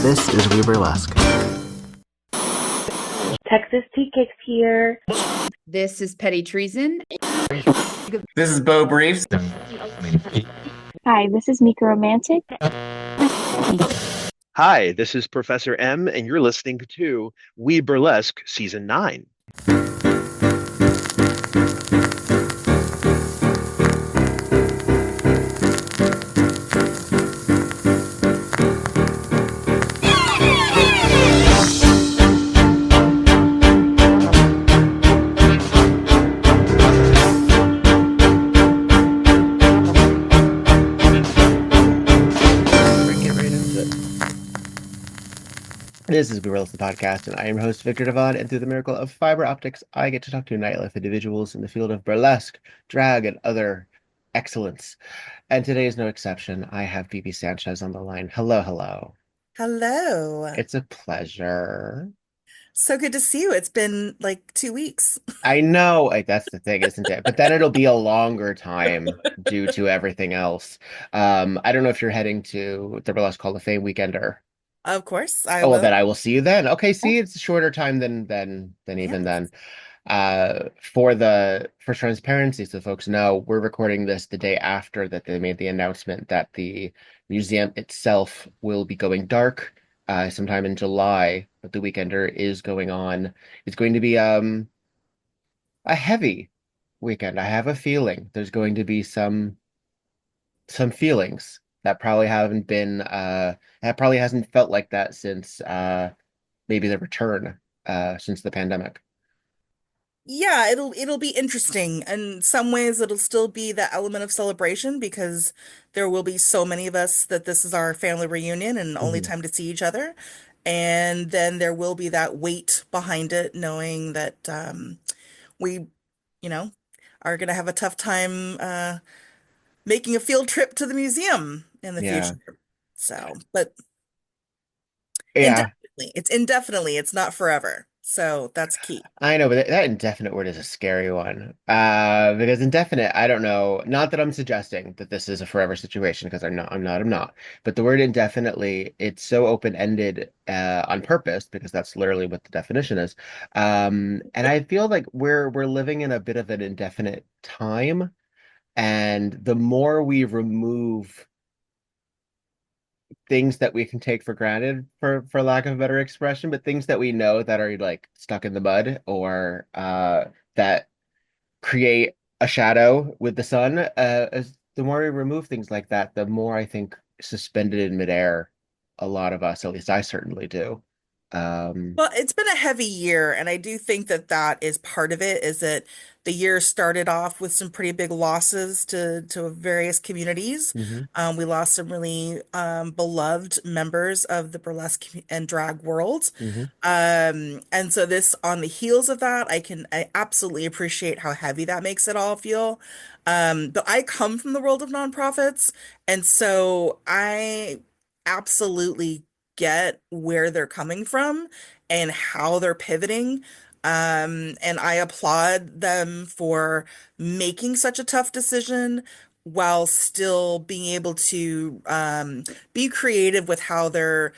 This is We Burlesque. Texas Tea Cakes here. This is Petty Treason. This is Bo Briefs. Hi, this is Mika Romantic. Hi, this is Professor M, and you're listening to We Burlesque Season 9. This is Burlesque, the podcast, and I am your host, Viktor Devonne, and through the miracle of fiber optics, I get to talk to nightlife individuals in the field of burlesque, drag, and other excellence. And today is no exception. I have Bee Sanchez on the line. Hello, hello. Hello. It's a pleasure. So good to see you. It's been like 2 weeks. I know, that's the thing, isn't it? But then it'll be a longer time due to everything else. I don't know if you're heading to the Burlesque Hall of Fame weekender. Of course, I Oh, well, will. then I will see you then. Okay, see, it's a shorter time than even Yes. then. For transparency, so folks know, we're recording this the day after that they made the announcement that the museum itself will be going dark sometime in July, but the Weekender is going on. It's going to be a heavy weekend. I have a feeling there's going to be some feelings that probably haven't been that probably hasn't felt like that since maybe the return since the pandemic. Yeah, it'll be interesting. In some ways, it'll still be that element of celebration because there will be so many of us that this is our family reunion and only Mhm. time to see each other. And then there will be that weight behind it, knowing that we, you know, are going to have a tough time making a field trip to the museum in the Yeah. future. So, but Yeah, indefinitely, it's not forever. So that's key. I know, but that indefinite word is a scary one. Because indefinite, I don't know. Not that I'm suggesting that this is a forever situation, because I'm not. But the word indefinitely, it's so open-ended on purpose, because that's literally what the definition is. And I feel like we're living in a bit of an indefinite time, and the more we remove things that we can take for granted, for lack of a better expression, but things that we know that are like stuck in the mud, or that create a shadow with the sun, as the more we remove things like that, the more I think suspended in midair a lot of us, at least I certainly do. um Well, it's been a heavy year, and I do think that that is part of it, is that the year started off with some pretty big losses to various communities. mhm, We lost some really beloved members of the burlesque and drag world. mhm. And so this, on the heels of that, I absolutely appreciate how heavy that makes it all feel. But I come from the world of nonprofits, and so I absolutely get where they're coming from and how they're pivoting. And I applaud them for making such a tough decision while still being able to be creative with how they're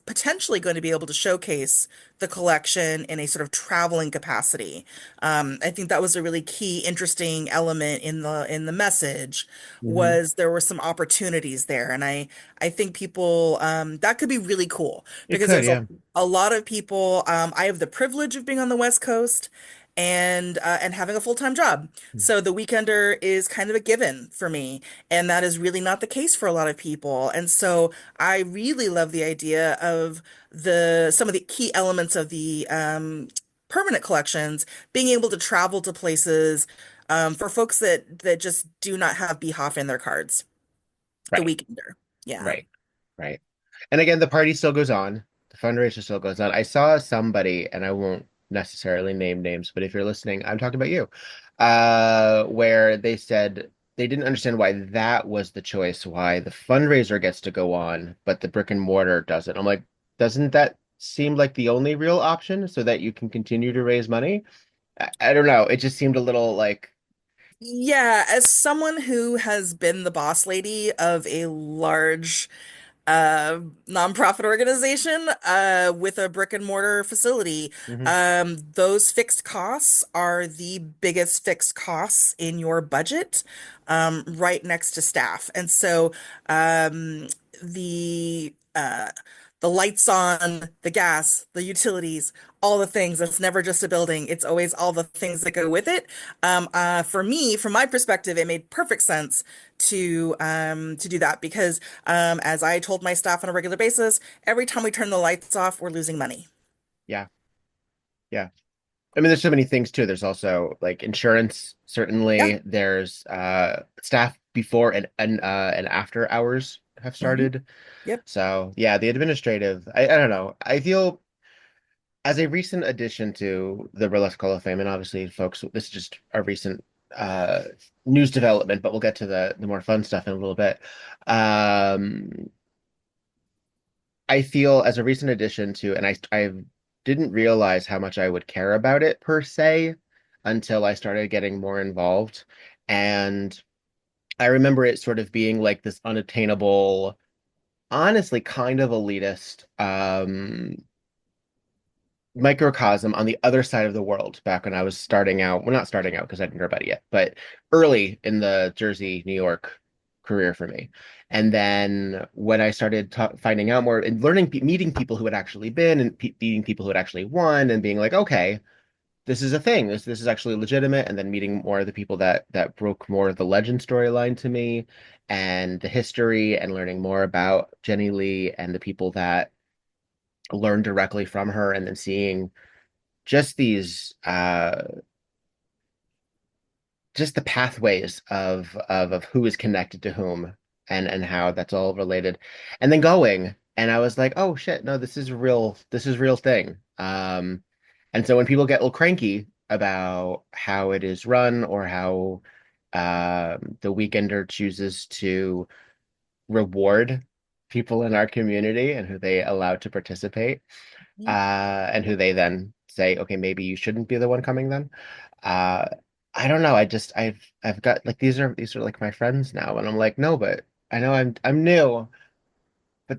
potentially going to be able to showcase the collection in a sort of traveling capacity. I think that was a really key, interesting element in the message, Mhm. was there were some opportunities there, and I think people that could be really cool It because could, there's yeah. a lot of people. I have the privilege of being on the West Coast and having a full-time job. So the weekender is kind of a given for me, and that is really not the case for a lot of people. And so I really love the idea of the some of the key elements of the permanent collections being able to travel to places for folks that just do not have BHOF in their cards. The Right, weekender. Yeah. right, right. And again, the party still goes on. The fundraiser still goes on. I saw somebody, and I won't necessarily name names, but if you're listening, I'm talking about you, where they said they didn't understand why that was the choice, why the fundraiser gets to go on, but the brick and mortar doesn't. I'm like, doesn't that seem like the only real option so that you can continue to raise money? I don't know. It just seemed a little like, Yeah, as someone who has been the boss lady of a large uh, nonprofit organization with a brick and mortar facility. Hmm. Those fixed costs are the biggest fixed costs in your budget, right next to staff. And so the the lights on, the gas, the utilities, all the things. It's never just a building. It's always all the things that go with it. For me, from my perspective, it made perfect sense to do that because as I told my staff on a regular basis, every time we turn the lights off, we're losing money. Yeah, yeah. I mean, there's so many things too. There's also like insurance, Yeah. certainly. There's staff before and after hours have Hmm. started. Yep. So yeah, the administrative, I don't know. I feel as a recent addition to the Burlesque Hall of Fame, and obviously, folks, this is just a recent uh news development, but we'll get to the more fun stuff in a little bit. Um, I feel as a recent addition to, and I didn't realize how much I would care about it per se until I started getting more involved. And I remember it sort of being like this unattainable, honestly, kind of elitist microcosm on the other side of the world back when I was starting out. Well, not starting out because I didn't know about it yet, but early in the Jersey, New York career for me. And then when I started finding out more and learning, meeting people who had actually been and meeting people who had actually won and being like, okay, this is a thing. This is actually legitimate. And then meeting more of the people that broke more of the legend storyline to me and the history and learning more about Jenny Lee and the people that learned directly from her and then seeing just these just the pathways of who is connected to whom and how that's all related and then going and I was like oh shit no this is real thing and so when people get a little cranky about how it is run or how the weekender chooses to reward people in our community and who they allow to participate and who they then say, okay, maybe you shouldn't be the one coming then. Uh, I don't know. I've got like these are like my friends now, and I'm like, no, but I know I'm new, but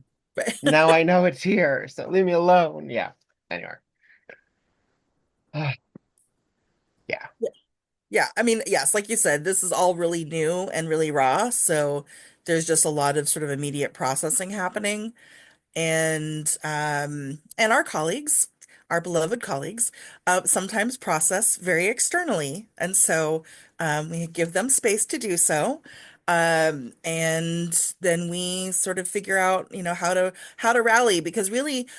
now I know it's here, so leave me alone. Yeah. Anyway, yeah. Yeah, I mean, yes, like you said, this is all really new and really raw, so there's just a lot of sort of immediate processing happening. And our colleagues, our beloved colleagues, sometimes process very externally, and so we give them space to do so. And then we sort of figure out, how to rally because really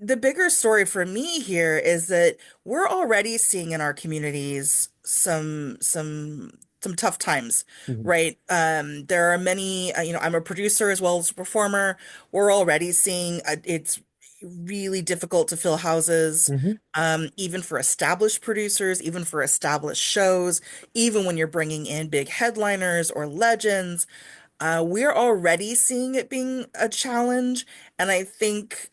the bigger story for me here is that we're already seeing in our communities some tough times, Mhm. right? There are many, I'm a producer as well as a performer. We're already seeing it's really difficult to fill houses, Mhm. even for established producers, even for established shows, even when you're bringing in big headliners or legends. We're already seeing it being a challenge, and I think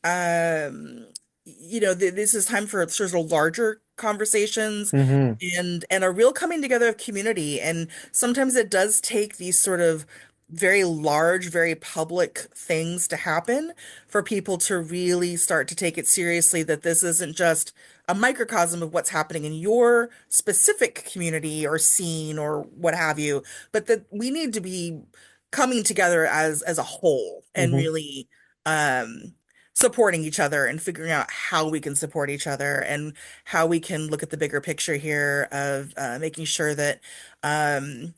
this is time for sort of larger conversations Mhm. and a real coming together of community. And sometimes it does take these sort of very large, very public things to happen for people to really start to take it seriously, that this isn't just a microcosm of what's happening in your specific community or scene or what have you, but that we need to be coming together as a whole and Mhm. really um supporting each other and figuring out how we can support each other and how we can look at the bigger picture here of making sure that um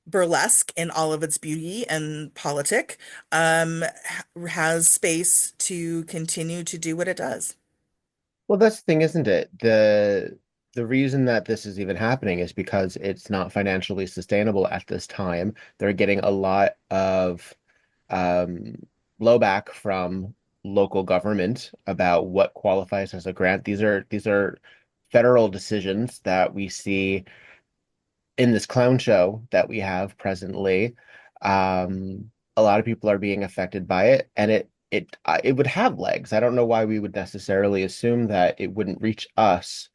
burlesque in all of its beauty and politic has space to continue to do what it does. Well, that's the thing, isn't it? The reason that this is even happening is because it's not financially sustainable at this time. They're getting a lot of um, blowback from local government about what qualifies as a grant. These are federal decisions that we see in this clown show that we have presently. A lot of people are being affected by it, and it would have legs. I don't know why we would necessarily assume that it wouldn't reach us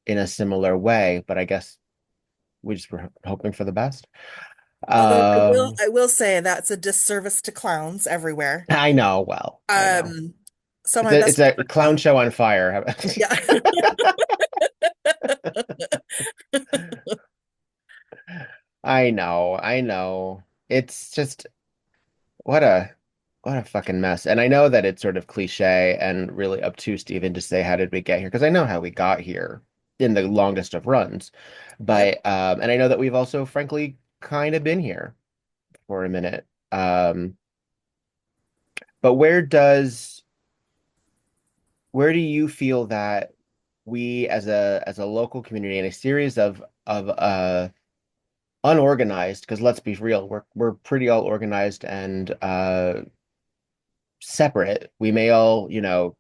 in a similar way, but I guess we just were hoping for the best. Although Um, I will say that's a disservice to clowns everywhere. I know, well, I know. Um, some of my best It's friends a are clown clowns. show on fire. How about- Yeah. I know. It's just what a what a fucking mess. And I know that it's sort of cliche and really obtuse to even just say how did we get here? Because I know how we got here in the longest of runs. Yep. But and I know that we've also frankly kind of been here for a minute. But where do you feel that we as a local community and a series of unorganized, because let's be real, we're pretty all organized and separate. We may all,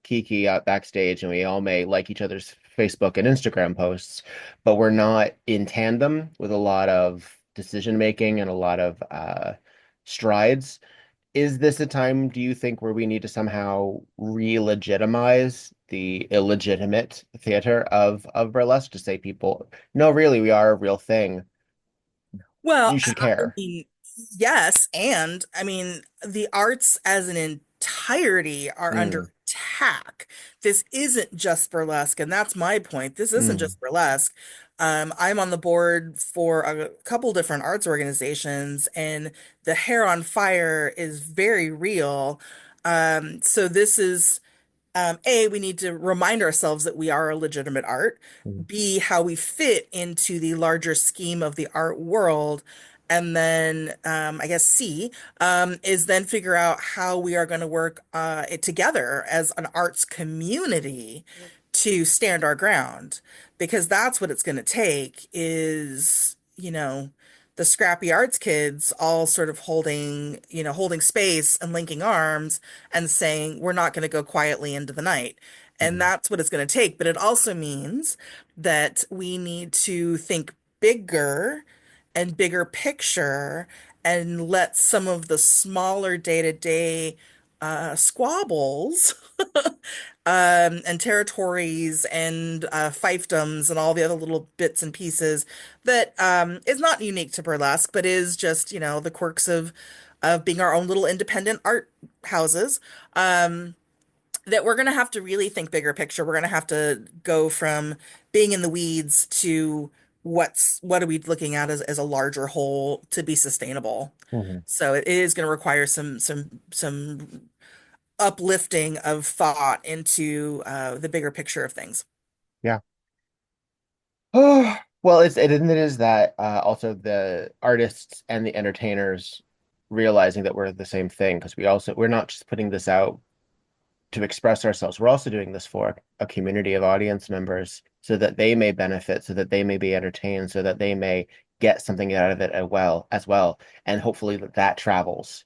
kiki out backstage and we all may like each other's Facebook and Instagram posts, but we're not in tandem with a lot of decision making and a lot of strides. Is this a time, do you think, where we need to somehow re-legitimize the illegitimate theater of burlesque to say people, no, really, we are a real thing. Well, You should I care. mean, yes, and I mean, the arts as an entirety are under Mm, attack. This isn't just burlesque, and that's my point. This isn't mm, just burlesque. I'm on the board for a couple different arts organizations, and the hair on fire is very real. So this is A, we need to remind ourselves that we are a legitimate art. mm, B, how we fit into the larger scheme of the art world. And then I guess C is then figure out how we are going to work it together as an arts community to stand our ground. Because that's what it's going to take is, the scrappy arts kids all sort of holding space and linking arms and saying, we're not going to go quietly into the night. And mm, that's what it's going to take. But it also means that we need to think bigger and bigger picture and let some of the smaller day-to-day squabbles and territories and fiefdoms and all the other little bits and pieces that is not unique to burlesque, but is just, the quirks of being our own little independent art houses. That we're going to have to really think bigger picture. We're going to have to go from being in the weeds to what are we looking at as a larger whole to be sustainable. mhm. So it is going to require some uplifting of thought into the bigger picture of things. Yeah. Oh, well, it is that also the artists and the entertainers realizing that we're the same thing because we're not just putting this out to express ourselves. We're also doing this for a community of audience members so that they may benefit, so that they may be entertained, so that they may get something out of it as well. And hopefully that travels,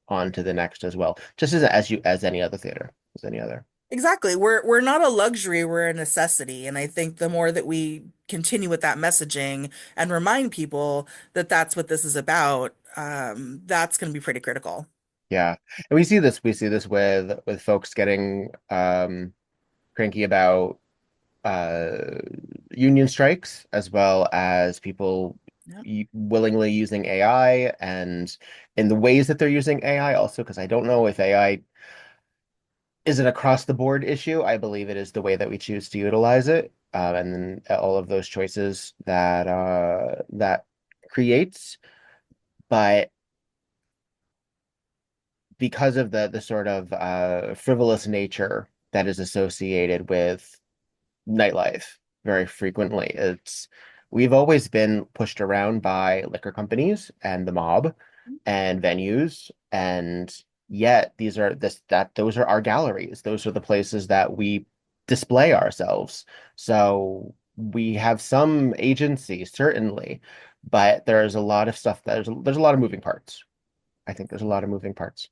on to the next as well. Just as any other theater, as any other. Exactly. We're not a luxury, we're a necessity. And I think the more that we continue with that messaging and remind people that that's what this is about, that's going to be pretty critical. Yeah. And we see this with folks getting cranky about uh, union strikes, as well as people Yep. willingly using AI and in the ways that they're using AI also, because I don't know if AI is an across the board issue. I believe it is the way that we choose to utilize it, and then all of those choices that creates. But because of the sort of frivolous nature that is associated with nightlife very frequently. We've always been pushed around by liquor companies and the mob and venues, and yet those are our galleries. Those are the places that we display ourselves. So we have some agency, certainly, but there's a lot of stuff there's a lot of moving parts. I think there's a lot of moving parts.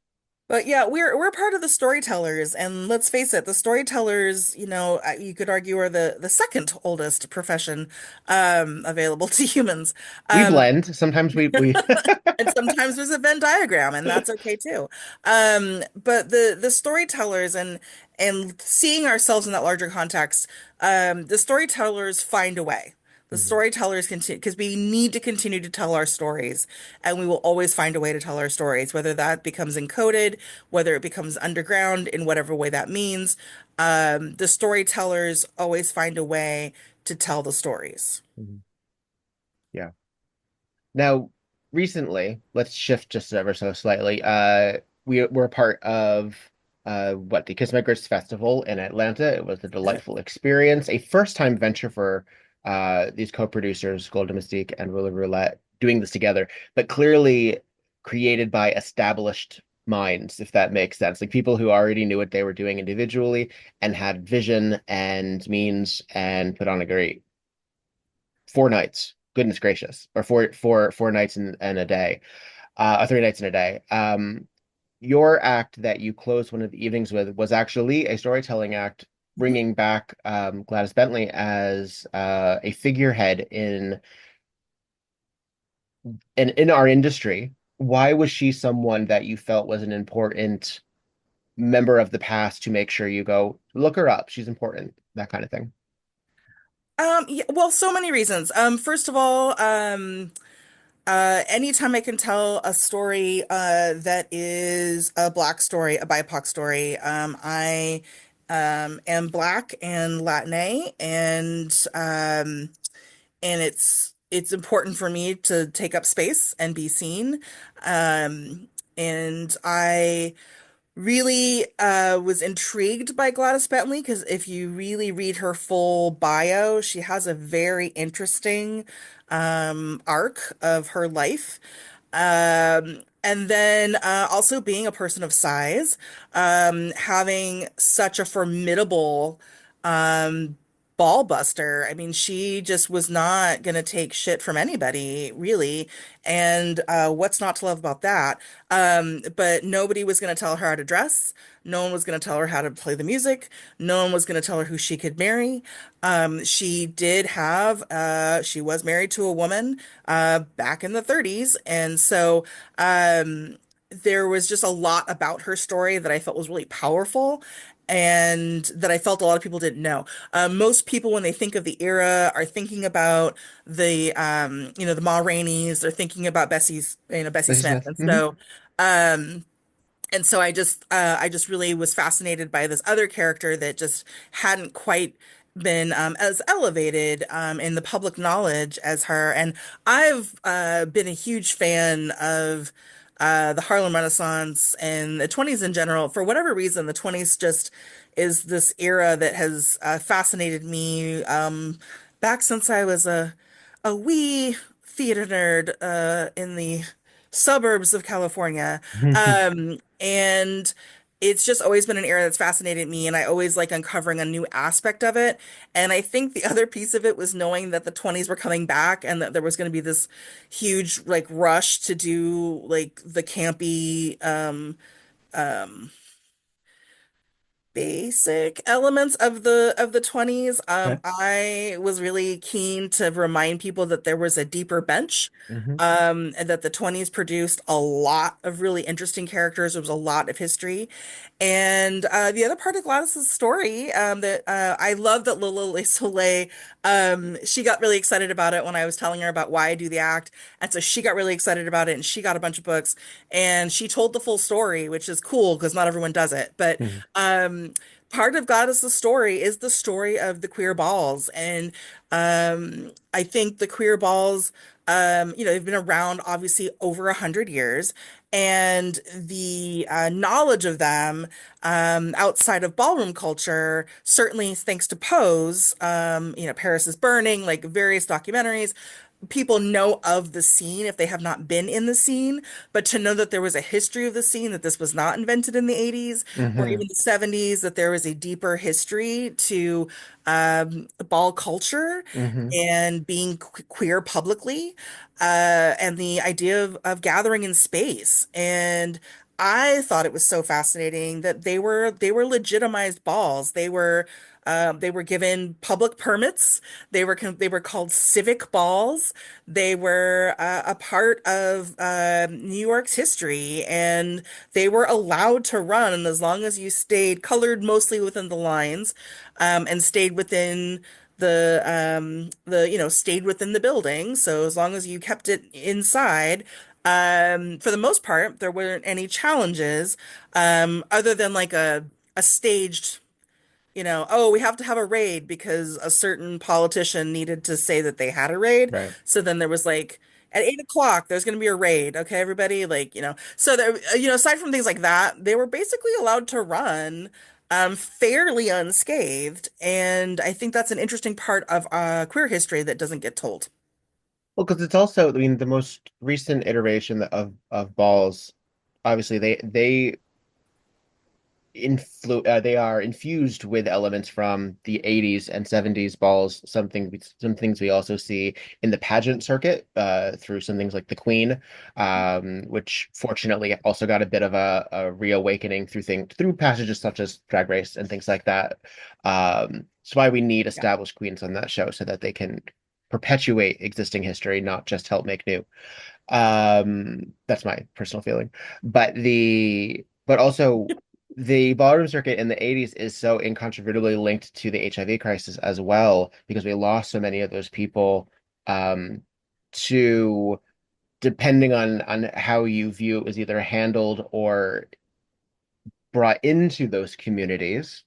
But yeah, we're part of the storytellers, and let's face it, the storytellers, you could argue are the second oldest profession available to humans. We Um, blend. Sometimes we and sometimes there's a Venn diagram, and that's okay too. But the storytellers and seeing ourselves in that larger context, the storytellers find a way. The Mhm. storytellers continue because we need to continue to tell our stories, and we will always find a way to tell our stories, whether that becomes encoded, whether it becomes underground in whatever way that means. The storytellers always find a way to tell the stories. Mhm. Yeah. Now, recently, let's shift just ever so slightly. We were part of the Kiss My Grits Festival in Atlanta. It was a delightful experience, a first-time venture for these co-producers, Golden Mystique and Ruler Roulette, doing this together, but clearly created by established minds, if that makes sense. Like people who already knew what they were doing individually and had vision and means and put on a great 4 nights. Goodness gracious, or four nights and a day, or 3 nights in a day. Your act that you closed one of the evenings with was actually a storytelling act, Mhm. bringing back Gladys Bentley as a figurehead in our industry. Why was she someone that you felt was an important member of the past to make sure you go look her up? She's important, that kind of thing. Yeah, well, so many reasons. First of all, anytime I can tell a story that is a Black story, a BIPOC story, I am Black and Latina, and it's important for me to take up space and be seen. And I really was intrigued by Gladys Bentley because if you really read her full bio, she has a very interesting arc of her life. And then also being a person of size, having such a formidable um, ball buster. I mean, she just was not going to take shit from anybody, really. And what's not to love about that? But nobody was going to tell her how to dress. No one was going to tell her how to play the music. No one was going to tell her who she could marry. She was married to a woman back in the 30s. And so there was just a lot about her story that I felt was really powerful and that I felt a lot of people didn't know. Most people, when they think of the era, are thinking about the Ma Rainey's. They're thinking about Bessie Bessie Smith, Smith. and um, so I just really was fascinated by this other character that just hadn't quite been as elevated in the public knowledge as her. And I've been a huge fan of the Harlem Renaissance and the 20s in general. For whatever reason, the 20s just is this era that has fascinated me back since I was a wee theater nerd in the suburbs of California. And it's just always been an era that's fascinated me, and I always like uncovering a new aspect of it. And I think the other piece of it was knowing that the 20s were coming back and that there was going to be this huge like rush to do like the campy um basic elements of the 20s. Okay. I was really keen to remind people that there was a deeper bench, Hmm. and that the 20s produced a lot of really interesting characters. There was a lot of history. And the other part of Gladys's story, that I love that Lola Le Soleil, she got really excited about it when I was telling her about why I do the act. And so she got really excited about it and she got a bunch of books and she told the full story, which is cool because not everyone does it. But part of God is the story is the story of the queer balls. And I think the queer balls, they've been around obviously over 100 years. And the knowledge of them outside of ballroom culture, certainly thanks to Pose, Paris is Burning, like various documentaries, people know of the scene if they have not been in the scene, but to know that there was a history of the scene, that this was not invented in the 80s or Hmm. even the 70s, that there was a deeper history to ball culture Hmm. and being queer publicly, and the idea of gathering in space. And I thought it was so fascinating that they were legitimized balls. They were given public permits. They were called civic balls. They were a part of New York's history, and they were allowed to run as long as you stayed colored mostly within the lines, and stayed within the stayed within the building. So as long as you kept it inside, for the most part, there weren't any challenges, other than like a staged, oh, we have to have a raid because a certain politician needed to say that they had a raid. Right. So then there was like at 8 o'clock, there's going to be a raid. Okay, everybody, like, so there, aside from things like that, they were basically allowed to run fairly unscathed. And I think that's an interesting part of queer history that doesn't get told. Well, because it's also, I mean, the most recent iteration of balls, obviously they are infused with elements from the 80s and 70s balls, some things we also see in the pageant circuit, through some things like the Queen, which fortunately also got a bit of a reawakening through passages such as Drag Race and things like that. That's why we need established queens on that show, so that they can perpetuate existing history, not just help make new. That's my personal feeling. But also the ballroom circuit in the 80s is so incontrovertibly linked to the HIV crisis as well, because we lost so many of those people, to, depending on how you view it, was either handled or brought into those communities,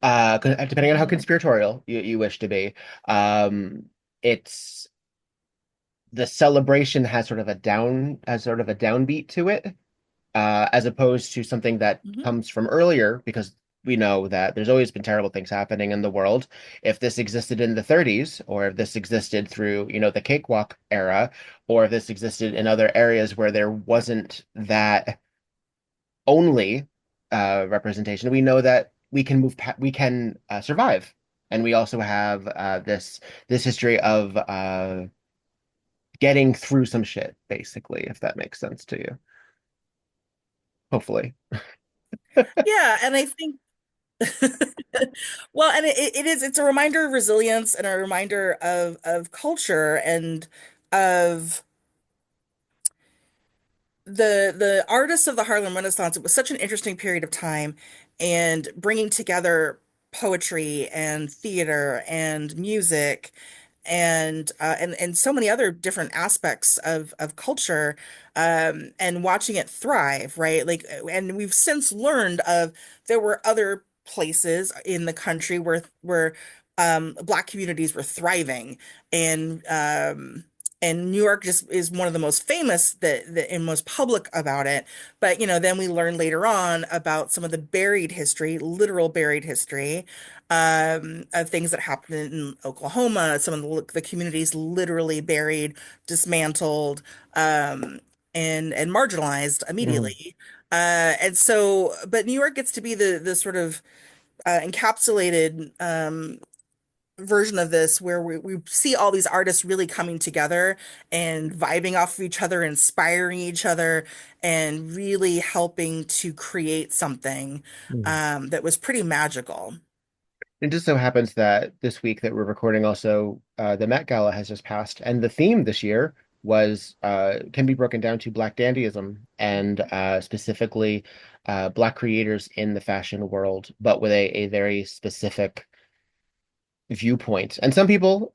depending on how conspiratorial you wish to be. It's the celebration has sort of a downbeat to it, as opposed to something that Mhm. comes from earlier, because we know that there's always been terrible things happening in the world. If this existed in the 30s, or if this existed through, the cakewalk era, or if this existed in other areas where there wasn't that only representation, we know that we can survive. And we also have this history of getting through some shit, basically, if that makes sense to you. Hopefully. Yeah, and I think well, and it's a reminder of resilience and a reminder of culture and of the artists of the Harlem Renaissance. It was such an interesting period of time, and bringing together poetry and theater and music and so many other different aspects of culture, and watching it thrive, right? Like, and we've since learned of there were other places in the country where Black communities were thriving, and New York just is one of the most famous and most public about it. But then we learn later on about some of the buried history, literal buried history, of things that happened in Oklahoma. Some of the communities literally buried, dismantled, and marginalized Mhm. immediately. And so, but New York gets to be the sort of encapsulated version of this, where we see all these artists really coming together and vibing off of each other, inspiring each other, and really helping to create something Mhm. that was pretty magical. It just so happens that this week that we're recording also, the Met Gala has just passed, and the theme this year was can be broken down to Black dandyism, and specifically Black creators in the fashion world, but with a very specific viewpoint. And some people,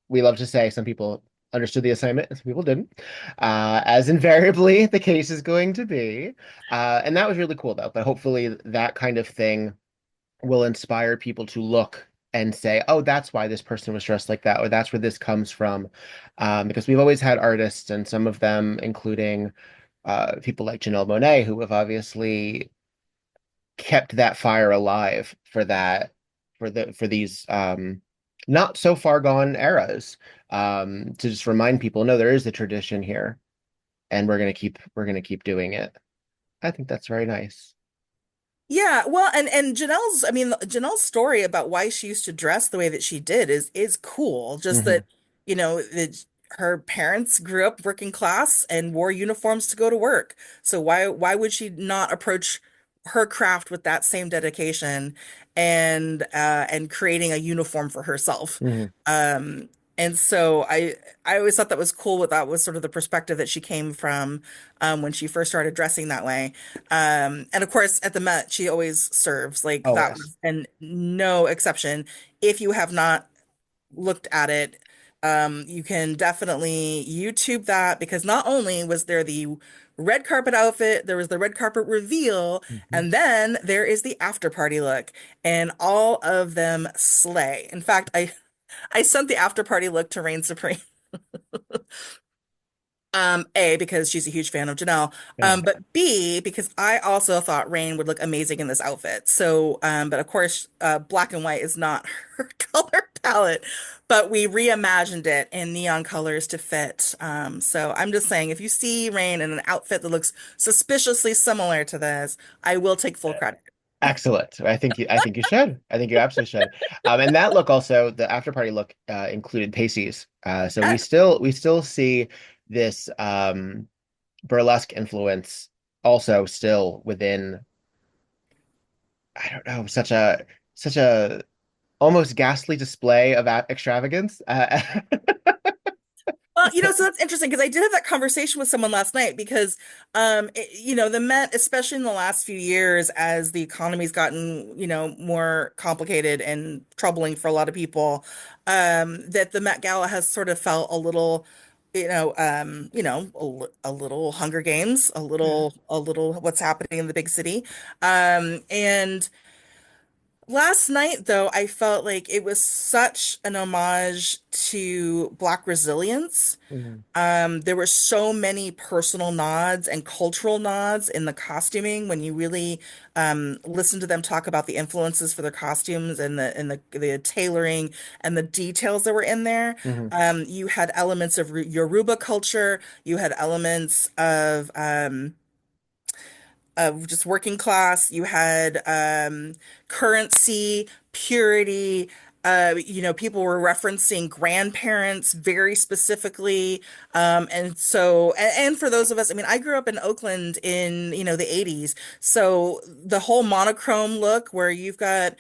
we love to say, some people understood the assignment and some people didn't, as invariably the case is going to be. And that was really cool, though. But hopefully that kind of thing will inspire people to look and say, oh, that's why this person was dressed like that, or that's where this comes from. Because we've always had artists, and some of them, including people like Janelle Monáe, who have obviously kept that fire alive for these not so far gone eras, to just remind people, no, there is a tradition here, and we're gonna keep doing it. I think that's very nice. Yeah, well, and Janelle's story about why she used to dress the way that she did is cool. Just Hmm. that, that her parents grew up working class and wore uniforms to go to work. So why would she not approach her craft with that same dedication and creating a uniform for herself? Hmm. Um And so I always thought that was cool. What that was sort of the perspective that she came from when she first started dressing that way. And of course, at the Met, she always serves like that Always. was, and no exception. If you have not looked at it, you can definitely YouTube that because not only was there the red carpet outfit, there was the red carpet reveal, Mhm. and then there is the after party look, and all of them slay. In fact, I sent the after party look to Reign Supreme. A, because she's a huge fan of Janelle. Yeah. But B, because I also thought Rain would look amazing in this outfit. So, but of course, black and white is not her color palette, but we reimagined it in neon colors to fit. So I'm just saying, if you see Rain in an outfit that looks suspiciously similar to this, I will take full credit. Excellent. I think you should. I think you absolutely should. And that look also, the after party look included pasties. So we still see this burlesque influence also still within, I don't know, such a almost ghastly display of extravagance. Well, so that's interesting because I did have that conversation with someone last night because, the Met, especially in the last few years, as the economy's gotten, more complicated and troubling for a lot of people, that the Met Gala has sort of felt a little, a little Hunger Games, Yeah. a little what's happening in the big city, and. Last night, though, I felt like it was such an homage to Black resilience. Mhm. There were so many personal nods and cultural nods in the costuming when you really listen to them talk about the influences for their costumes and the tailoring and the details that were in there. Mhm. You had elements of Yoruba culture, you had elements of just working class. You had currency, purity. People were referencing grandparents very specifically. And for those of us, I mean, I grew up in Oakland in, the 80s. So the whole monochrome look where you've got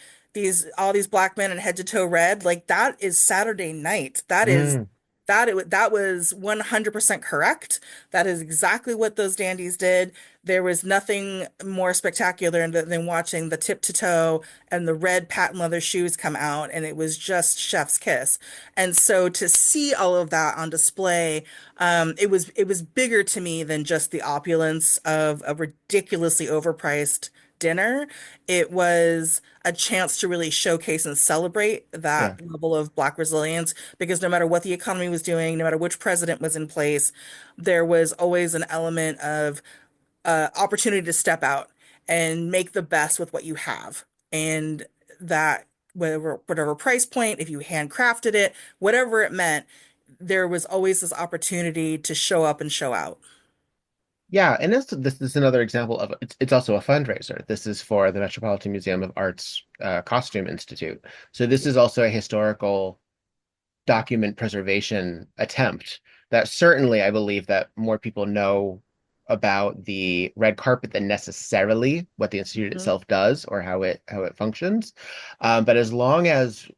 all these black men in head to toe red, like that is Saturday night. Mm. That was 100% correct. That is exactly what those dandies did. There was nothing more spectacular than watching the tip to toe and the red patent leather shoes come out, and it was just chef's kiss. And so to see all of that on display, it was bigger to me than just the opulence of a ridiculously overpriced dinner. It was a chance to really showcase and celebrate Yeah. that level of Black resilience because no matter what the economy was doing, no matter which president was in place, there was always an element of opportunity to step out and make the best with what you have. And that, whatever price point, if you handcrafted it, whatever it meant, there was always this opportunity to show up and show out. Yeah, and this is another example of it's also a fundraiser. This is for the Metropolitan Museum of Art's Costume Institute. So this is also a historical document preservation attempt that certainly I believe that more people know about the red carpet than necessarily what the institute Mhm. itself does or how it functions. But as long as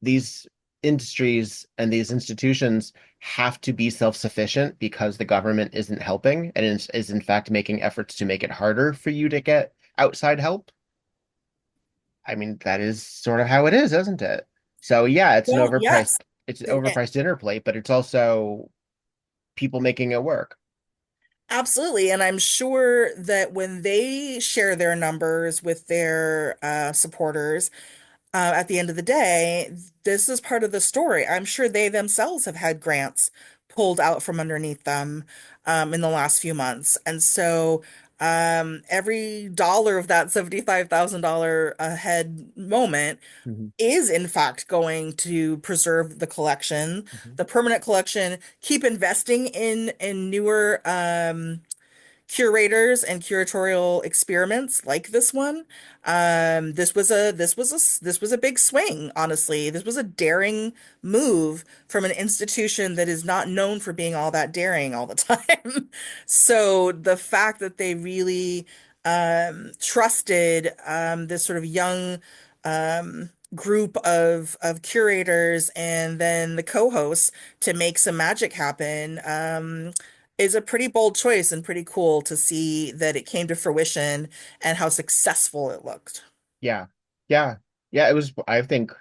these industries and these institutions have to be self-sufficient because the government isn't helping and is in fact making efforts to make it harder for you to get outside help. I mean, that is sort of how it is, isn't it? So yeah, Well, yes. it's an overpriced dinner plate, but it's also people making it work. Absolutely. And I'm sure that when they share their numbers with their supporters, at the end of the day, this is part of the story. I'm sure they themselves have had grants pulled out from underneath them in the last few months. And so every dollar of that $75,000 a head moment Mhm. is in fact going to preserve the collection, Mhm. the permanent collection, keep investing in newer curators and curatorial experiments like this one. This was a big swing, honestly. This was a daring move from an institution that is not known for being all that daring all the time. So the fact that they really trusted this sort of young group of curators and then the co-hosts to make some magic happen is a pretty bold choice and pretty cool to see that it came to fruition and how successful it looked. Yeah. Yeah. Yeah, it was, I think,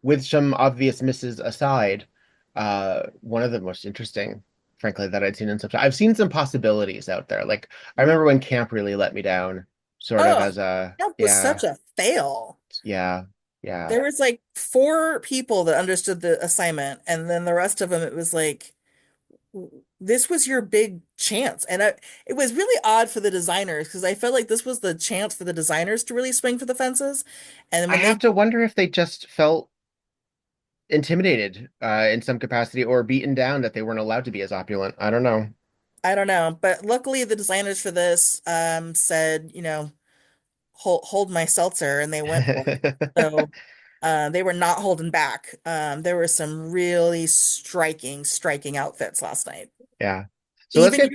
with some obvious misses aside, one of the most interesting, frankly, that I'd seen in some time. I've seen some possibilities out there. Like I remember when camp really let me down, sort of Oh, as a, that was yeah, such a fail. yeah, yeah. There was like four people that understood the assignment, and then the rest of them, it was like, this was your big chance. And it was really odd for the designers because I felt like this was the chance for the designers to really swing for the fences. And I when they, have to wonder if they just felt intimidated in some capacity or beaten down that they weren't allowed to be as opulent. I don't know. I don't know, but luckily the designers for this said, hold my seltzer, and they went for it. So they were not holding back. There were some really striking outfits last night. Yeah. So let's get,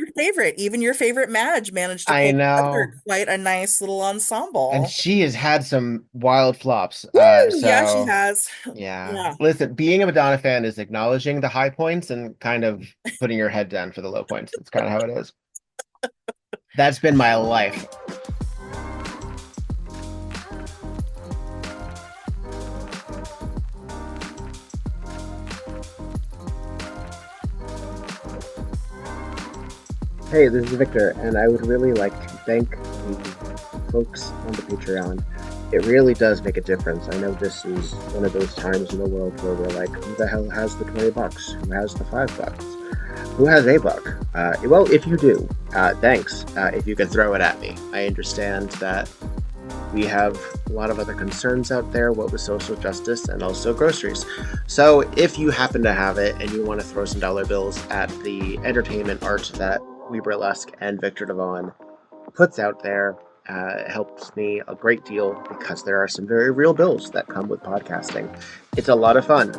Even your favorite Madge managed to I pull together know. quite a nice little And ensemble. she has had some wild flops. Woo! Yeah, she So has. yeah. Yeah. Listen, being a Madonna fan is acknowledging the high points and kind of putting your head down for the low points. That's kind of how it is. That's been my life. Hey, this is Victor, and I would really like to thank the folks on the Patreon. It really does make a difference. I know this is one of those times in the world where we're like, who the hell has the $20? Who has the $5? Who has $1? Well, if you do, thanks. If you can throw it at me. I understand that we have a lot of other concerns out there, what with social justice and also groceries. So if you happen to have it and you want to throw some dollar bills at the entertainment art that We Burlesque and Viktor Devonne puts out there, it helps me a great deal because there are some very real bills that come with podcasting. It's a lot of fun.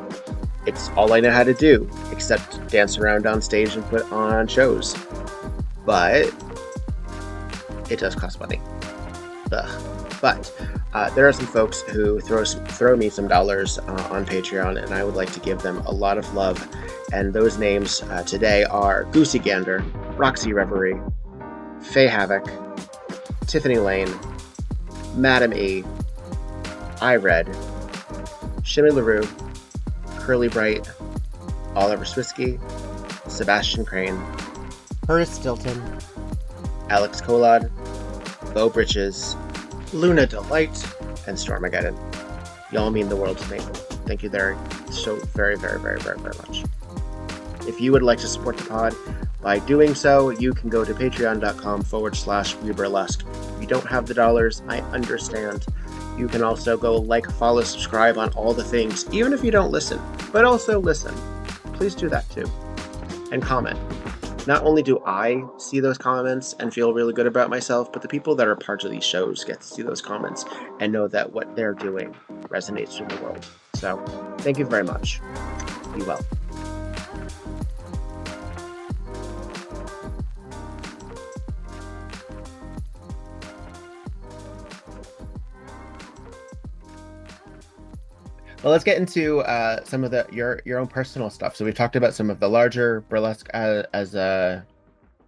It's all I know how to do, except dance around on stage and put on shows. But it does cost money. Ugh. But there are some folks who throw me some dollars on Patreon, and I would like to give them a lot of love. And those names today are Goosey Gander, Roxy Reverie, Faye Havoc, Tiffany Lane, Madam E, iRed, Shimmy LaRue, Curly Bright, Oliver Swisky, Sebastian Crane, Horace Stilton, Alex Colad, Bo Britches, Luna Delight, and Stormageddon. Y'all mean the world to me. Thank you there so very, very, very, very, very much. If you would like to support the pod, by doing so, you can go to patreon.com/weburlesque. If you don't have the dollars, I understand. You can also go like, follow, subscribe on all the things, even if you don't listen, but also listen. Please do that too. And comment. Not only do I see those comments and feel really good about myself, but the people that are parts of these shows get to see those comments and know that what they're doing resonates with the world. So, thank you very much. Be well. Well, let's get into some of your own personal stuff. So we've talked about some of the larger burlesque as an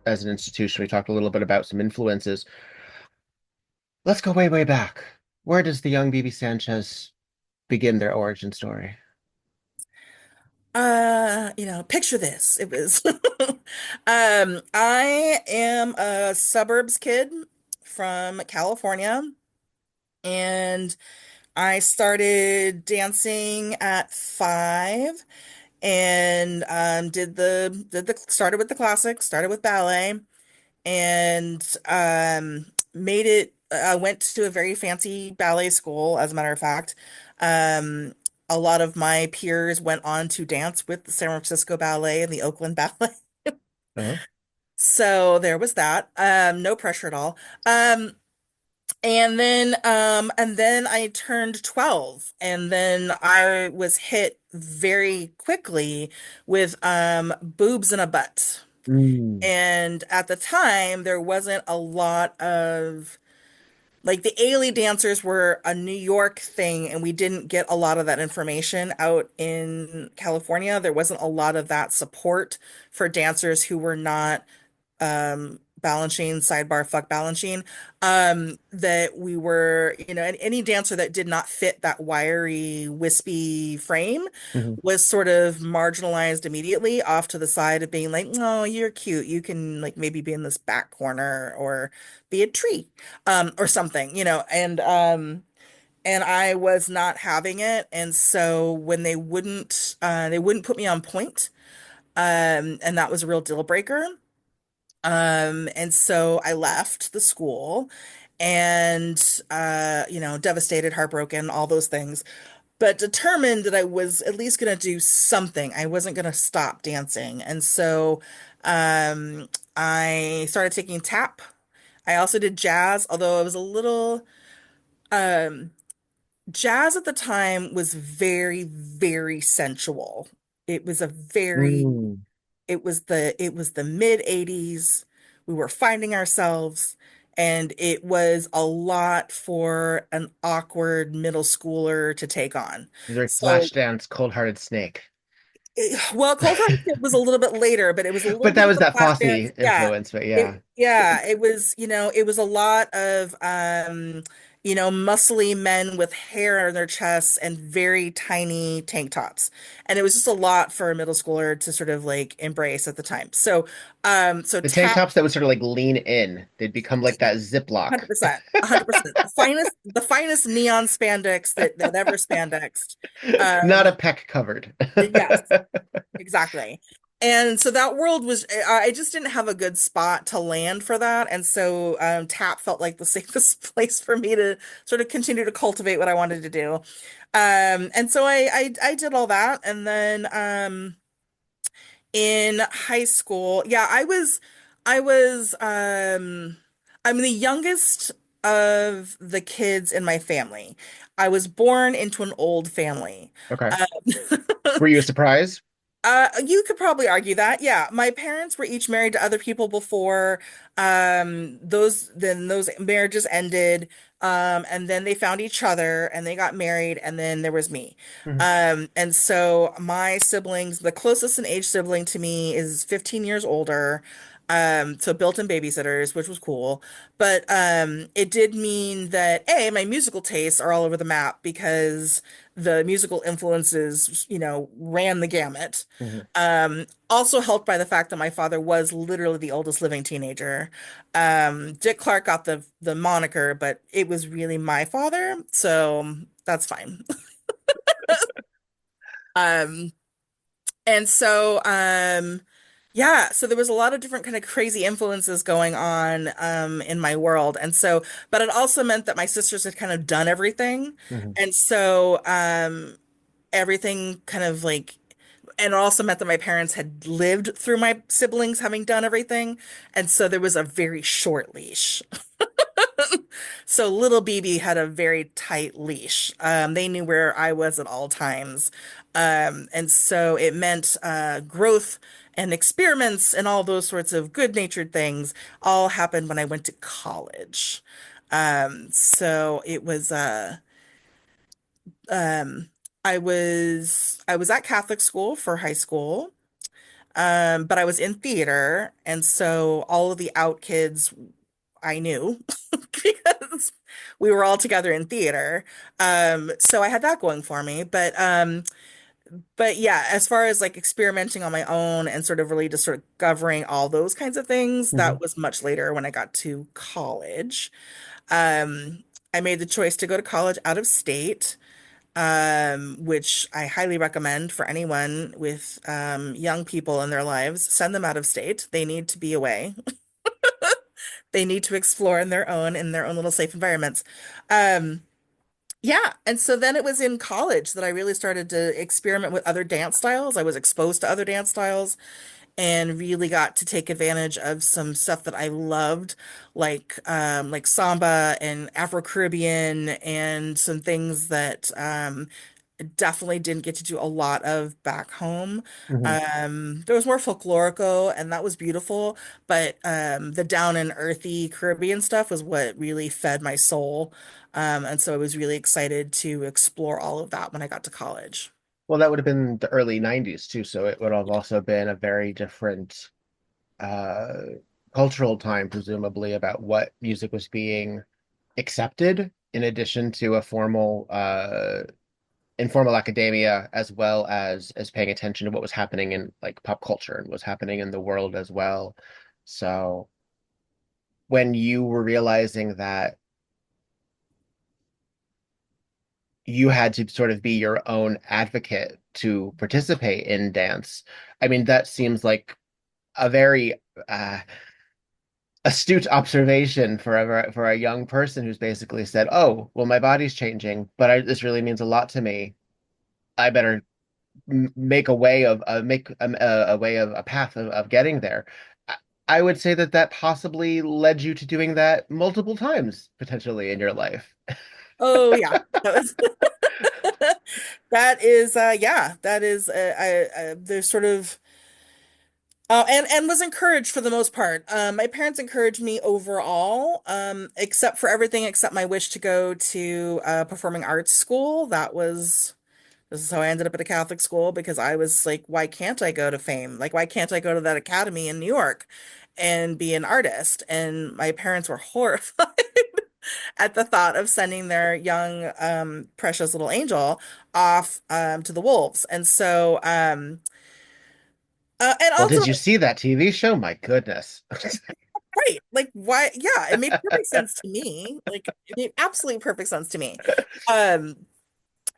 institution. We talked a little bit about some influences. Let's go way, way back. Where does the young Bee Sanchez begin their origin story? Picture this. It was I am a suburbs kid from California, and I started dancing at 5 and did the started with the classics, started with ballet, and made it. I went to a very fancy ballet school, as a matter of fact. Um, a lot of my peers went on to dance with the San Francisco Ballet and the Oakland Ballet. Uh-huh. So there was that. No pressure at all. And then I turned 12, and then I was hit very quickly with boobs and a butt. Mm. And at the time, there wasn't a lot of Like the Ailey dancers were a New York thing, and we didn't get a lot of that information out in California. There wasn't a lot of that support for dancers who were not Balanchine, sidebar, fuck Balanchine. That we were, and any dancer that did not fit that wiry, wispy frame Mhm. was sort of marginalized immediately off to the side of being like, oh, you're cute. You can like maybe be in this back corner or be a tree, or something, and I was not having it. And so when they wouldn't put me on point, and that was a real deal breaker. And so I left the school and, devastated, heartbroken, all those things, but determined that I was at least going to do something. I wasn't going to stop dancing. And so, I started taking tap. I also did jazz, although I was a little, um, jazz at the time was very, very sensual. It was a very Mm. it was the mid 80s. We were finding ourselves, and it was a lot for an awkward middle schooler to take on. It was like So, Flashdance, Cold Hearted Snake. well, Cold Heart was a little bit later, but it was a little But bit that of was the that flash Fosse dance. Yeah. influence, but yeah. It was, it was a lot of muscly men with hair on their chests and very tiny tank tops. And it was just a lot for a middle schooler to sort of like embrace at the time. So The tank tap tops that would sort of like lean in, they'd become like that Ziploc. 100%, 100%. The finest neon spandex that ever spandexed. Not a Um, peck covered. yes. Exactly. And so that world was, I just didn't have a good spot to land for that. And so tap felt like the safest place for me to sort of continue to cultivate what I wanted to do. And so I did all that. And then in high school, yeah, I'm the youngest of the kids in my family. I was born into an old family. Okay. Um, Were you a surprise? You could probably argue that. Yeah, my parents were each married to other people before. Those marriages ended. And then they found each other and they got married, and then there was me. Mhm. And so my siblings, the closest in age sibling to me is 15 years older. So built-in babysitters, which was cool. But it did mean that my musical tastes are all over the map because the musical influences, ran the gamut. Mhm. Also helped by the fact that my father was literally the oldest living teenager. Dick Clark got the moniker, but it was really my father, so that's fine. Um, and so yeah, so there was a lot of different kind of crazy influences going on in my world. And so, but it also meant that my sisters had kind of done everything. Mhm. And so everything kind of like, and it also meant that my parents had lived through my siblings having done everything. And so there was a very short leash. So little BB had a very tight leash. They knew where I was at all times. And so it meant growth and experiments and all those sorts of good-natured things all happened when I went to college. So it was um I was at Catholic school for high school. But I was in theater, and so all of the out kids I knew because we were all together in theater. So I had that going for me. But yeah, as far as like experimenting on my own and sort of really just sort of discovering all those kinds of things, Mhm. that was much later when I got to college. Um, I made the choice to go to college out of state, which I highly recommend for anyone with young people in their lives. Send them out of state. They need to be away. They need to explore in their own little safe environments. Um, yeah, and so then it was in college that I really started to experiment with other dance styles. I was exposed to other dance styles and really got to take advantage of some stuff that I loved, like samba and Afro-Caribbean and some things that definitely didn't get to do a lot of back home. Mhm. There was more folklorico, and that was beautiful, but the down and earthy Caribbean stuff was what really fed my soul. And so I was really excited to explore all of that when I got to college. Well, that would have been the early 90s too, so it would have also been a very different uh, cultural time, presumably, about what music was being accepted in addition to a formal informal academia, as well as paying attention to what was happening in like pop culture and what's happening in the world as well. So when you were realizing that you had to sort of be your own advocate to participate in dance, I mean, that seems like a very astute observation for a young person who's basically said, "Oh, well, my body's changing, but this really means a lot to me. I better make a way of make a way of a path of getting there." I, I would say that that possibly led you to doing that multiple times potentially in your life. Oh yeah, that was that is yeah, that is there's sort of and was encouraged for the most part. My parents encouraged me overall, except for everything except my wish to go to performing arts school. This is how I ended up at a Catholic school because I was like, why can't I go to fame? Like, why can't I go to that academy in New York and be an artist? And my parents were horrified at the thought of sending their young, precious little angel off to the wolves. And so, and Well, did you ultimately, see that TV show? My goodness. right, like, why? Yeah, it made perfect sense to me. Like, it made absolutely perfect sense to me. Um,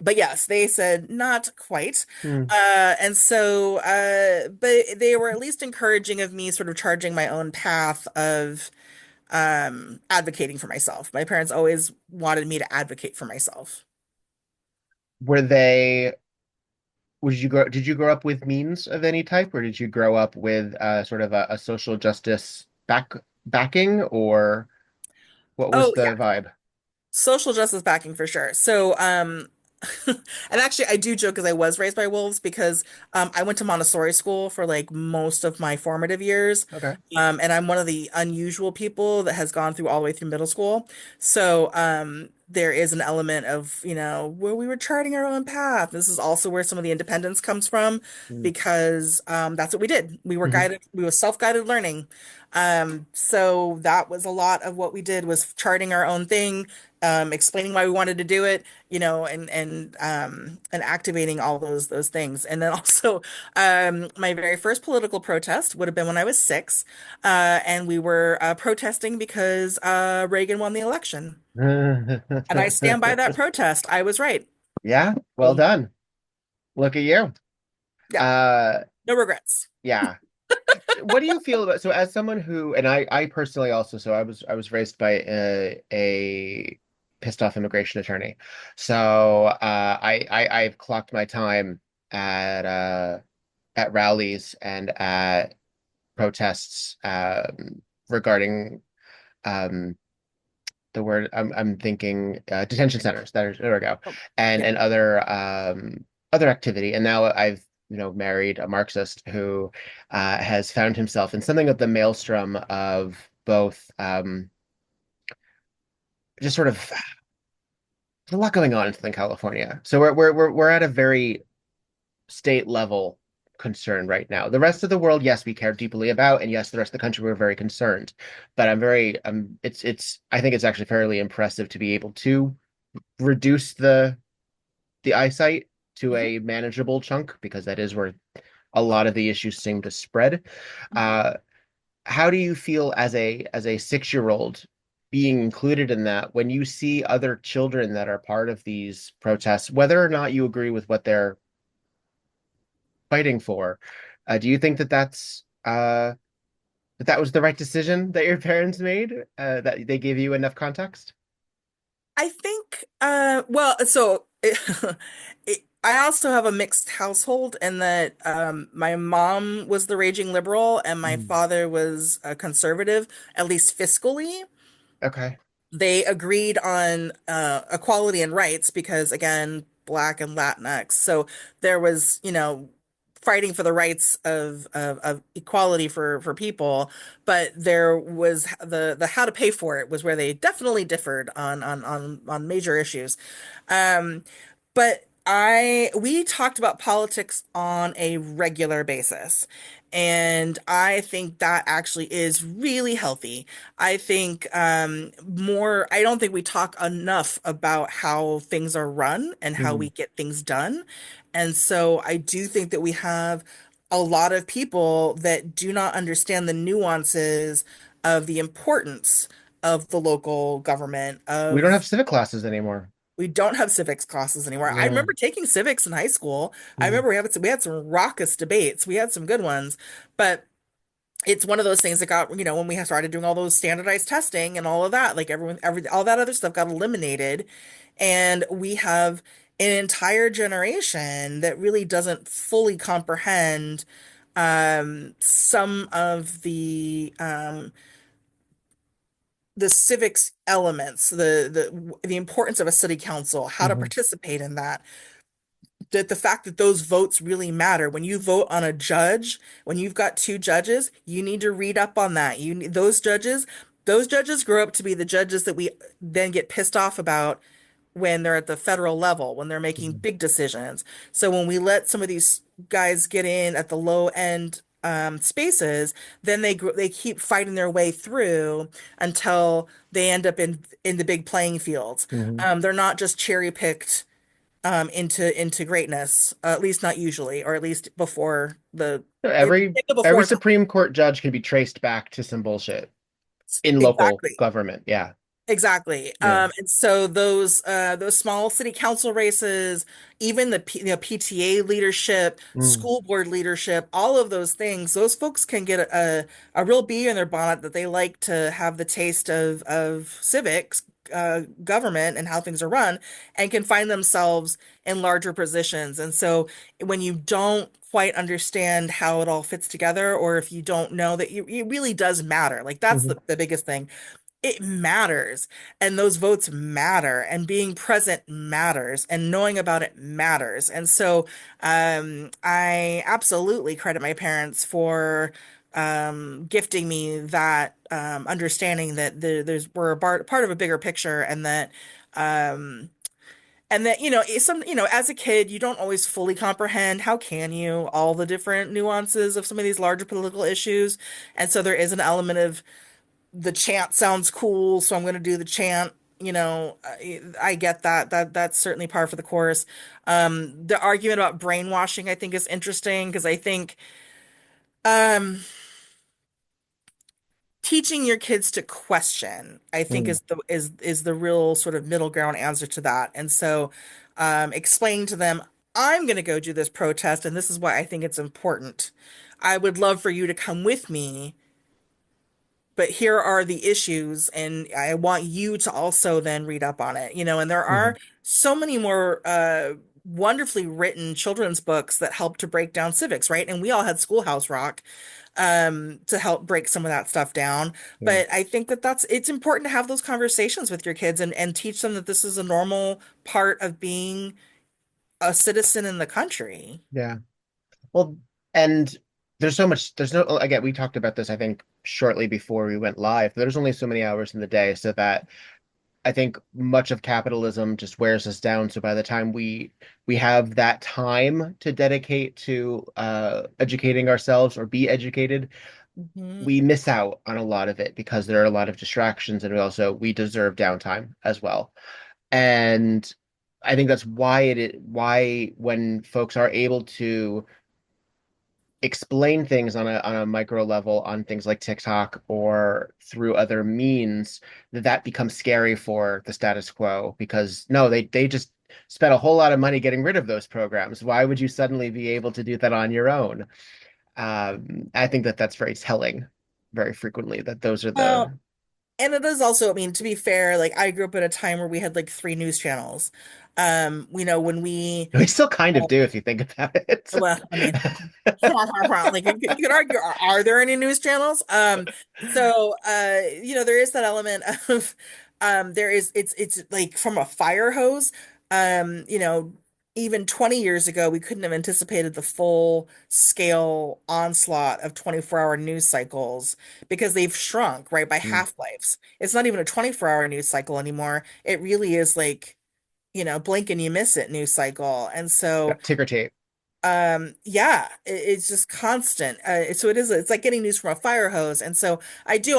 but yes, they said not quite. Hmm. And so, but they were at least encouraging of me sort of charging my own path of advocating for myself. My parents always wanted me to advocate for myself. Were they, did you grow up with means of any type, or did you grow up with sort of a social justice backing, or what was Oh yeah, the vibe? social justice backing for sure. So, and actually, I do joke because I was raised by wolves because I went to Montessori school for like most of my formative years. Okay. And I'm one of the unusual people that has gone through all the way through middle school. So, there is an element of, where we were charting our own path. This is also where some of the independence comes from because that's what we did. We were Mm-hmm. guided, we were self-guided learning. So that was a lot of what we did was charting our own thing, explaining why we wanted to do it, and activating all those things. And then also, my very first political protest would have been when I was 6, and we were protesting because Reagan won the election. And I stand by that protest. I was right. Yeah, well So, done. Look at you. yeah, Uh, no regrets. yeah. What do you feel about, so as someone who, and I personally also, so I was raised by a pissed off immigration attorney. So I've clocked my time at rallies and at protests regarding um the word I'm thinking detention centers. There we go, Oh, and yeah. other activity. And now I've married a Marxist who has found himself in something of the maelstrom of both just sort of there's a lot going on in Southern California. So we're at a very state level concern right now. The rest of the world, yes, we care deeply about, and yes, the rest of the country we're very concerned. But I'm very it's I think it's actually fairly impressive to be able to reduce the eyesight to Mhm, a manageable chunk because that is where a lot of the issues seem to spread. mhm. Uh, how do you feel as a 6-year-old being included in that when you see other children that are part of these protests, whether or not you agree with what they're fighting for? Do you think that that was the right decision that your parents made? That they gave you enough context? I think, well, so I also have a mixed household in that my mom was the raging liberal and my Mm. father was a conservative, at least fiscally. Okay. They agreed on equality and rights because, again, Black and Latinx. So there was, fighting for the rights of equality for people, but there was the how to pay for it was where they definitely differed on major issues. Um, but we talked about politics on a regular basis. And I think that actually is really healthy. I think I don't think we talk enough about how things are run and how Mhm. we get things done. And so I do think that we have a lot of people that do not understand the nuances of the importance of the local government, We don't have of civic classes anymore. we don't have civics classes anymore. I Yeah. remember taking civics in high school. I Mm. remember we had some raucous debates. We had some good ones, but it's one of those things that got, when we started doing all those standardized testing and all of that, like all that other stuff got eliminated. And we have an entire generation that really doesn't fully comprehend some of the civics elements, the importance of a city council, how to Mhm. participate in that, that the fact that those votes really matter. When you vote on a judge, when you've got two judges, you need to read up on that. Those judges grow up to be the judges that we then get pissed off about when they're at the federal level, when they're making Mhm. big decisions. So when we let some of these guys get in at the low end spaces, then they keep fighting their way through until they end up in the big playing fields. Mhm. They're not just cherry picked into greatness, at least not usually, or at least before So in Every the every before time. Supreme Court judge can be traced back to some bullshit in local Exactly. government. Yeah. Exactly. Yeah. And so those small city council races, even PTA leadership, Mm. school board leadership, all of those things, those folks can get a real bee in their bonnet that they like to have the taste of civics, government and how things are run, and can find themselves in larger positions. And so when you don't quite understand how it all fits together, or if you don't know that it really does matter, like that's Mhm. the biggest thing, it matters, and those votes matter, and being present matters, and knowing about it matters. And so I absolutely credit my parents for gifting me that understanding that we're part of a bigger picture, um, and that as a kid you don't always fully comprehend, how can you, all the different nuances of some of these larger political issues. And so there is an element of the chant sounds cool, so I'm going to do the chant. I get that. That's certainly par for the course. The argument about brainwashing, I think, is interesting because I think um, teaching your kids to question, I think, Mm. is the real sort of middle ground answer to that. And so, explaining to them, I'm going to go do this protest, and this is why I think it's important. I would love for you to come with me, but here are the issues, and I want you to also then read up on it. And there Mhm. are so many more wonderfully written children's books that help to break down civics, right? And we all had Schoolhouse Rock to help break some of that stuff down. Yeah. But I think that it's important to have those conversations with your kids, and teach them that this is a normal part of being a citizen in the country. Yeah. Well, and there's so much, there's no, again, we talked about this, I think, shortly before we went live. There's only so many hours in the day, so that I think much of capitalism just wears us down. So by the time we have that time to dedicate to educating ourselves or be educated, Mhm. we miss out on a lot of it because there are a lot of distractions, and we deserve downtime as well. And I think that's why when folks are able to explain things on a micro level on things like TikTok or through other means, that becomes scary for the status quo, because no, they just spent a whole lot of money getting rid of those programs. Why would you suddenly be able to do that on your own? I think that that's very telling, very frequently, that those are Well, the and it is also, I mean, to be fair, like I grew up at a time where we had like three news channels. When we we still kind of do if you think about it. well, I mean, like you could argue, are there any news channels? So there is that element of there is it's like from a fire hose. Um, you know, even 20 years ago, we couldn't have anticipated the full scale onslaught of 24-hour news cycles because they've shrunk, right, by Mm. half-lives. It's not even a 24-hour news cycle anymore. It really is like, blink and you miss it news cycle. And Yeah, so ticker tape. yeah, it's just constant. So it's like getting news from a fire hose. And so I can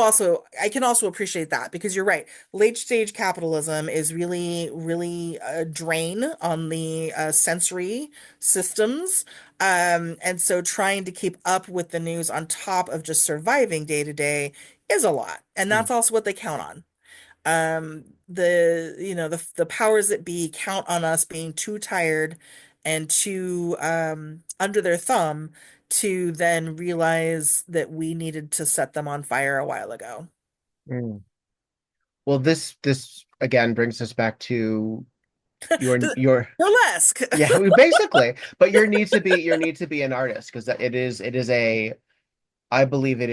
also appreciate that because you're right. Late stage capitalism is really, really a drain on the sensory systems. And so trying to keep up with the news on top of just surviving day to day is a lot. And Mm. that's also what they count on. The powers that be count on us being too tired and too under their thumb to then realize that we needed to set them on fire a while ago. Mm. Well, this again brings us back to The your burlesque. yeah, basically, but your need to be an artist because it is a I believe it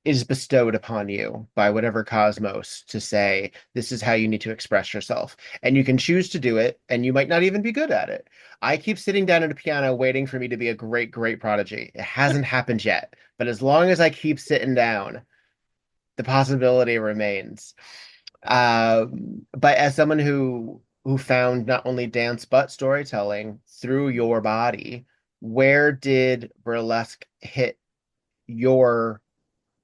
is bestowed upon you by whatever cosmos to say this is how you need to express yourself. And you can choose to do it, and you might not even be good at it. I keep sitting down at a piano waiting for me to be a great, great prodigy. It hasn't happened yet, but as long as I keep sitting down, the possibility remains. But as someone who found not only dance but storytelling through your body, where did burlesque hit your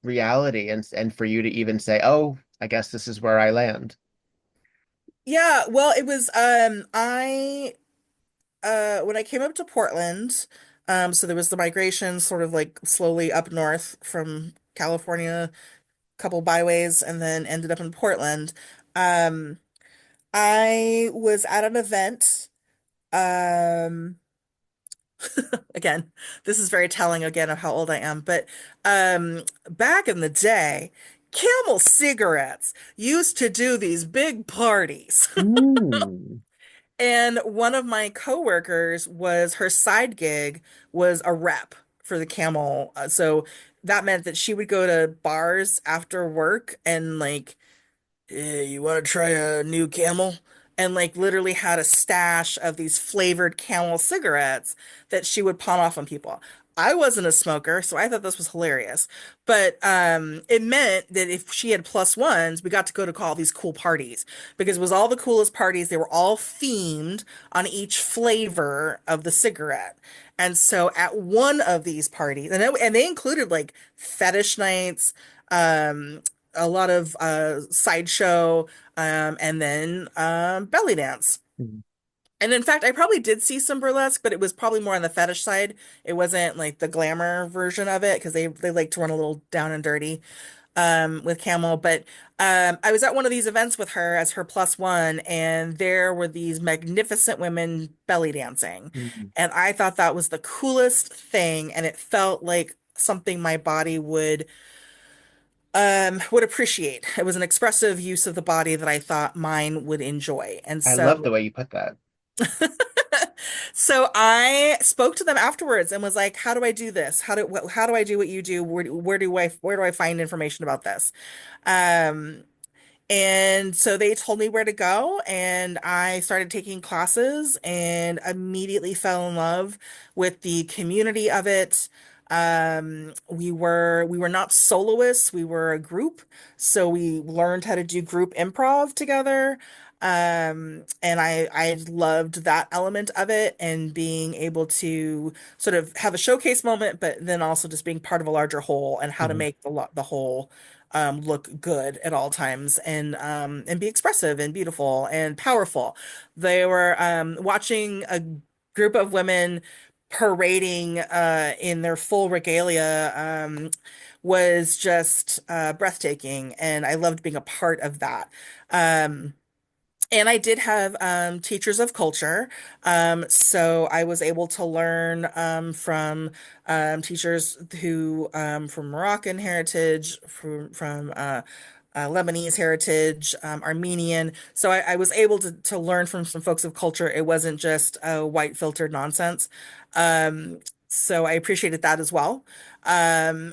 reality and for you to even say, "Oh, I guess this is where I land." Yeah, well, it was I when I came up to Portland, so there was the migration sort of like slowly up north from California, couple byways, and then ended up in Portland. Um, I was at an event. Um, again, this is very telling again of how old I am, but back in the day, Camel cigarettes used to do these big parties. Mm. And one of my coworkers was her side gig was a rep for the Camel. So that meant that she would go to bars after work and like, you want to try a new Camel? And like literally had a stash of these flavored Camel cigarettes that she would pawn off on people. I wasn't a smoker, so I thought this was hilarious. But it meant that if she had plus ones, we got to go to all these cool parties because it was all the coolest parties. They were all themed on each flavor of the cigarette. And so at one of these parties, and they included like fetish nights, um, a lot of sideshow, and then belly dance. And in fact, I probably did see some burlesque, but it was probably more on the fetish side. It wasn't like the glamour version of it because they like to run a little down and dirty with Camel. But I was at one of these events with her as her plus one, and there were these magnificent women belly dancing. Mhm. And I thought that was the coolest thing, and it felt like something my body would appreciate. It was an expressive use of the body that I thought mine would enjoy. And I love the so way you put that. so I spoke to them afterwards and was like, how do I do this? How do I do what you do? Where do I find information about this? Um and so they told me where to go, and I started taking classes and immediately fell in love with the community of it. We were not soloists, we were a group, so we learned how to do group improv together. And I loved that element of it and being able to sort of have a showcase moment, but then also just being part of a larger whole and how to Mhm. make the whole look good at all times and be expressive and beautiful and powerful. They were watching a group of women parading in their full regalia was just breathtaking, and I loved being a part of that. Um, and I did have teachers of culture. So I was able to learn from teachers who from Moroccan heritage, from Lebanese heritage, Armenian. So I was able to learn from some folks of culture. It wasn't just white filtered nonsense. Um, So I appreciated that as well. But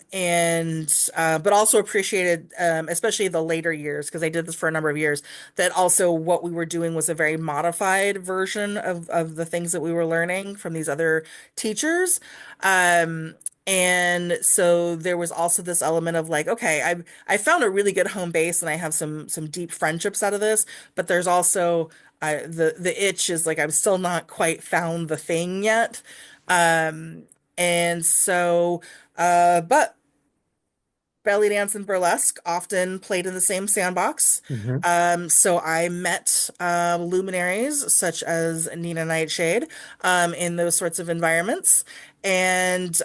also appreciated, especially the later years, because I did this for a number of years, that also what we were doing was a very modified version of the things that we were learning from these other teachers. And so there was also this element of like, okay, I found a really good home base and I have some deep friendships out of this, but there's also the itch is like I'm still not quite found the thing yet. Um, and so, but belly dance and burlesque often played in the same sandbox. Hmm. So I met luminaries such as Nina Nightshade in those sorts of environments. And so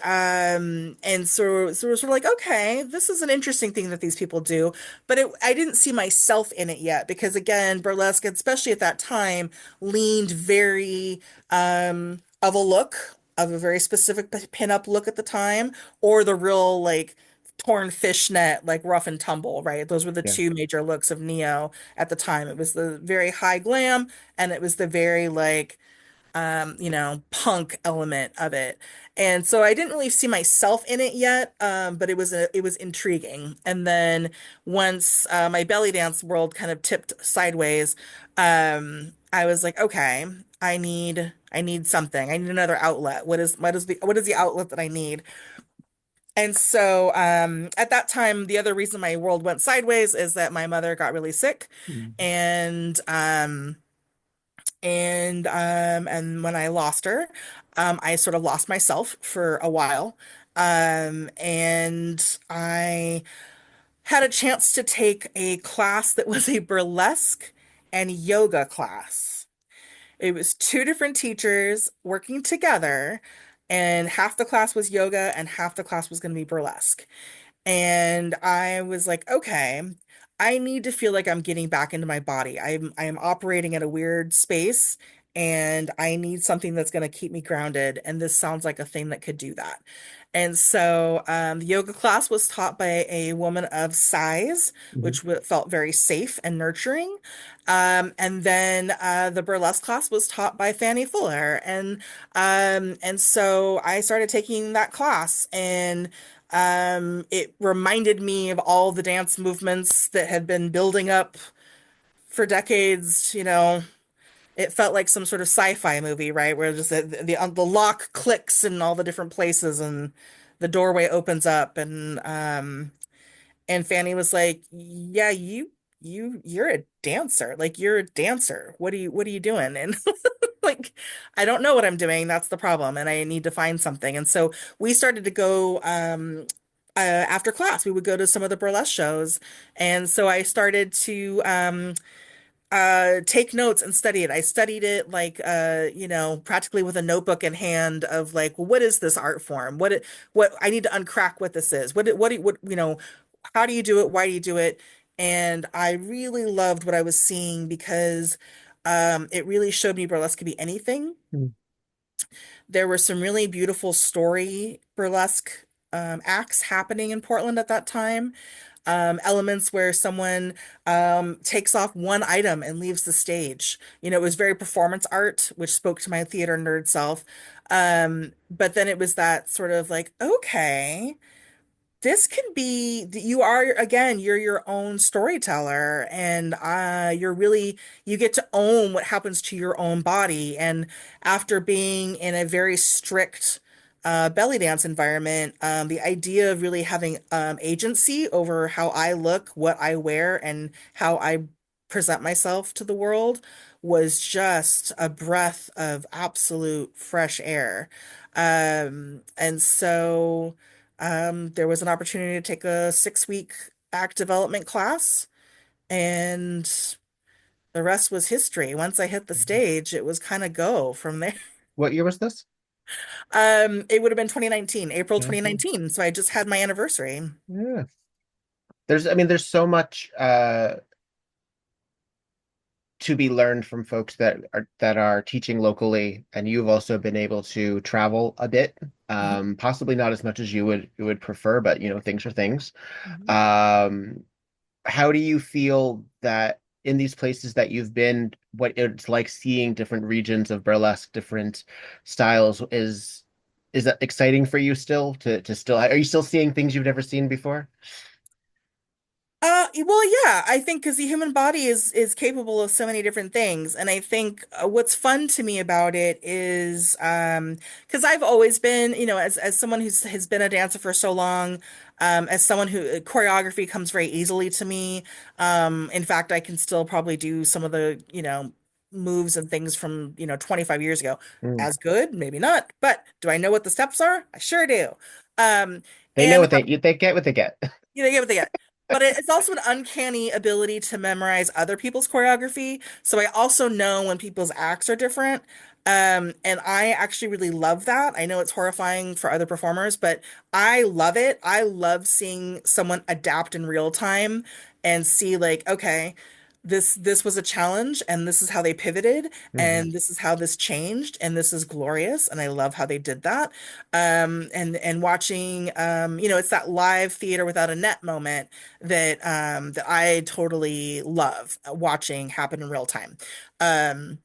it was sort of like, okay, this is an interesting thing that these people do, but I didn't see myself in it yet because again, burlesque, especially at that time, leaned very of a look, of a very specific pinup look at the time, or the real like torn fishnet, like rough and tumble, right? Those were the Yeah. two major looks of Neo at the time. It was the very high glam and it was the very like punk element of it. And so I didn't really see myself in it yet, but it was intriguing. And then once my belly dance world kind of tipped sideways, I was like, okay, I need something. I need another outlet. What is the outlet that I need? And so at that time, the other reason my world went sideways is that my mother got really sick, Mm. and and when I lost her, I sort of lost myself for a while, and I had a chance to take a class that was a burlesque and yoga class. It was two different teachers working together, and half the class was yoga and half the class was going to be burlesque. And I was like, okay, I need to feel like I'm getting back into my body. I am operating at a weird space and I need something that's going to keep me grounded. And this sounds like a thing that could do that. And so the yoga class was taught by a woman of size, Mhm. which felt very safe and nurturing. And then the burlesque class was taught by Fanny Fuller. And so I started taking that class and it reminded me of all the dance movements that had been building up for decades, you know. It felt like some sort of sci-fi movie, right? Where just the lock clicks in all the different places and the doorway opens up and Fanny was like, "Yeah, you're a dancer. Like you're a dancer. What are you doing?" And like, I don't know what I'm doing. That's the problem, and I need to find something. And so we started to go after class. We would go to some of the burlesque shows, and so I started to take notes and study it. I studied it like practically with a notebook in hand of like, well, what is this art form? What I need to uncrack what this is. What how do you do it? Why do you do it? And I really loved what I was seeing because it really showed me burlesque could be anything. Mm. There were some really beautiful story burlesque acts happening in Portland at that time. Elements where someone takes off one item and leaves the stage. You know, it was very performance art, which spoke to my theater nerd self. But then it was that sort of like, okay, this can be, you are, again, you're your own storyteller and you get to own what happens to your own body. And after being in a very strict belly dance environment, the idea of really having agency over how I look, what I wear, and how I present myself to the world was just a breath of absolute fresh air. And so there was an opportunity to take a 6 week act development class, and the rest was history. Once I hit the stage, it was kind of go from there. What year was this? It would have been 2019, April 19. 2019. So I just had my anniversary. Yeah. I mean, there's so much to be learned from folks that are teaching locally, and you've also been able to travel a bit, Mhm, possibly not as much as you would prefer, but things are things. mhm. Um, how do you feel that in these places that you've been, what it's like seeing different regions of burlesque, different styles, is is that exciting for you still to still are you still seeing things you've never seen before? Well, yeah, I think because the human body is capable of so many different things, and I think what's fun to me about it is because I've always been, as someone who's has been a dancer for so long, as someone who choreography comes very easily to me. In fact, I can still probably do some of the, moves and things from, 25 years ago. Mm. As good, maybe not, but do I know what the steps are? I sure do. Um, They know and what they get what they get. they get what they get. But it's also an uncanny ability to memorize other people's choreography. So I also know when people's acts are different. And I actually really love that. I know it's horrifying for other performers, but I love it. I love seeing someone adapt in real time and see like, okay, this was a challenge and this is how they pivoted Mhm. and this is how this changed and this is glorious and I love how they did that. And watching it's that live theater without a net moment that I totally love watching happen in real time. Um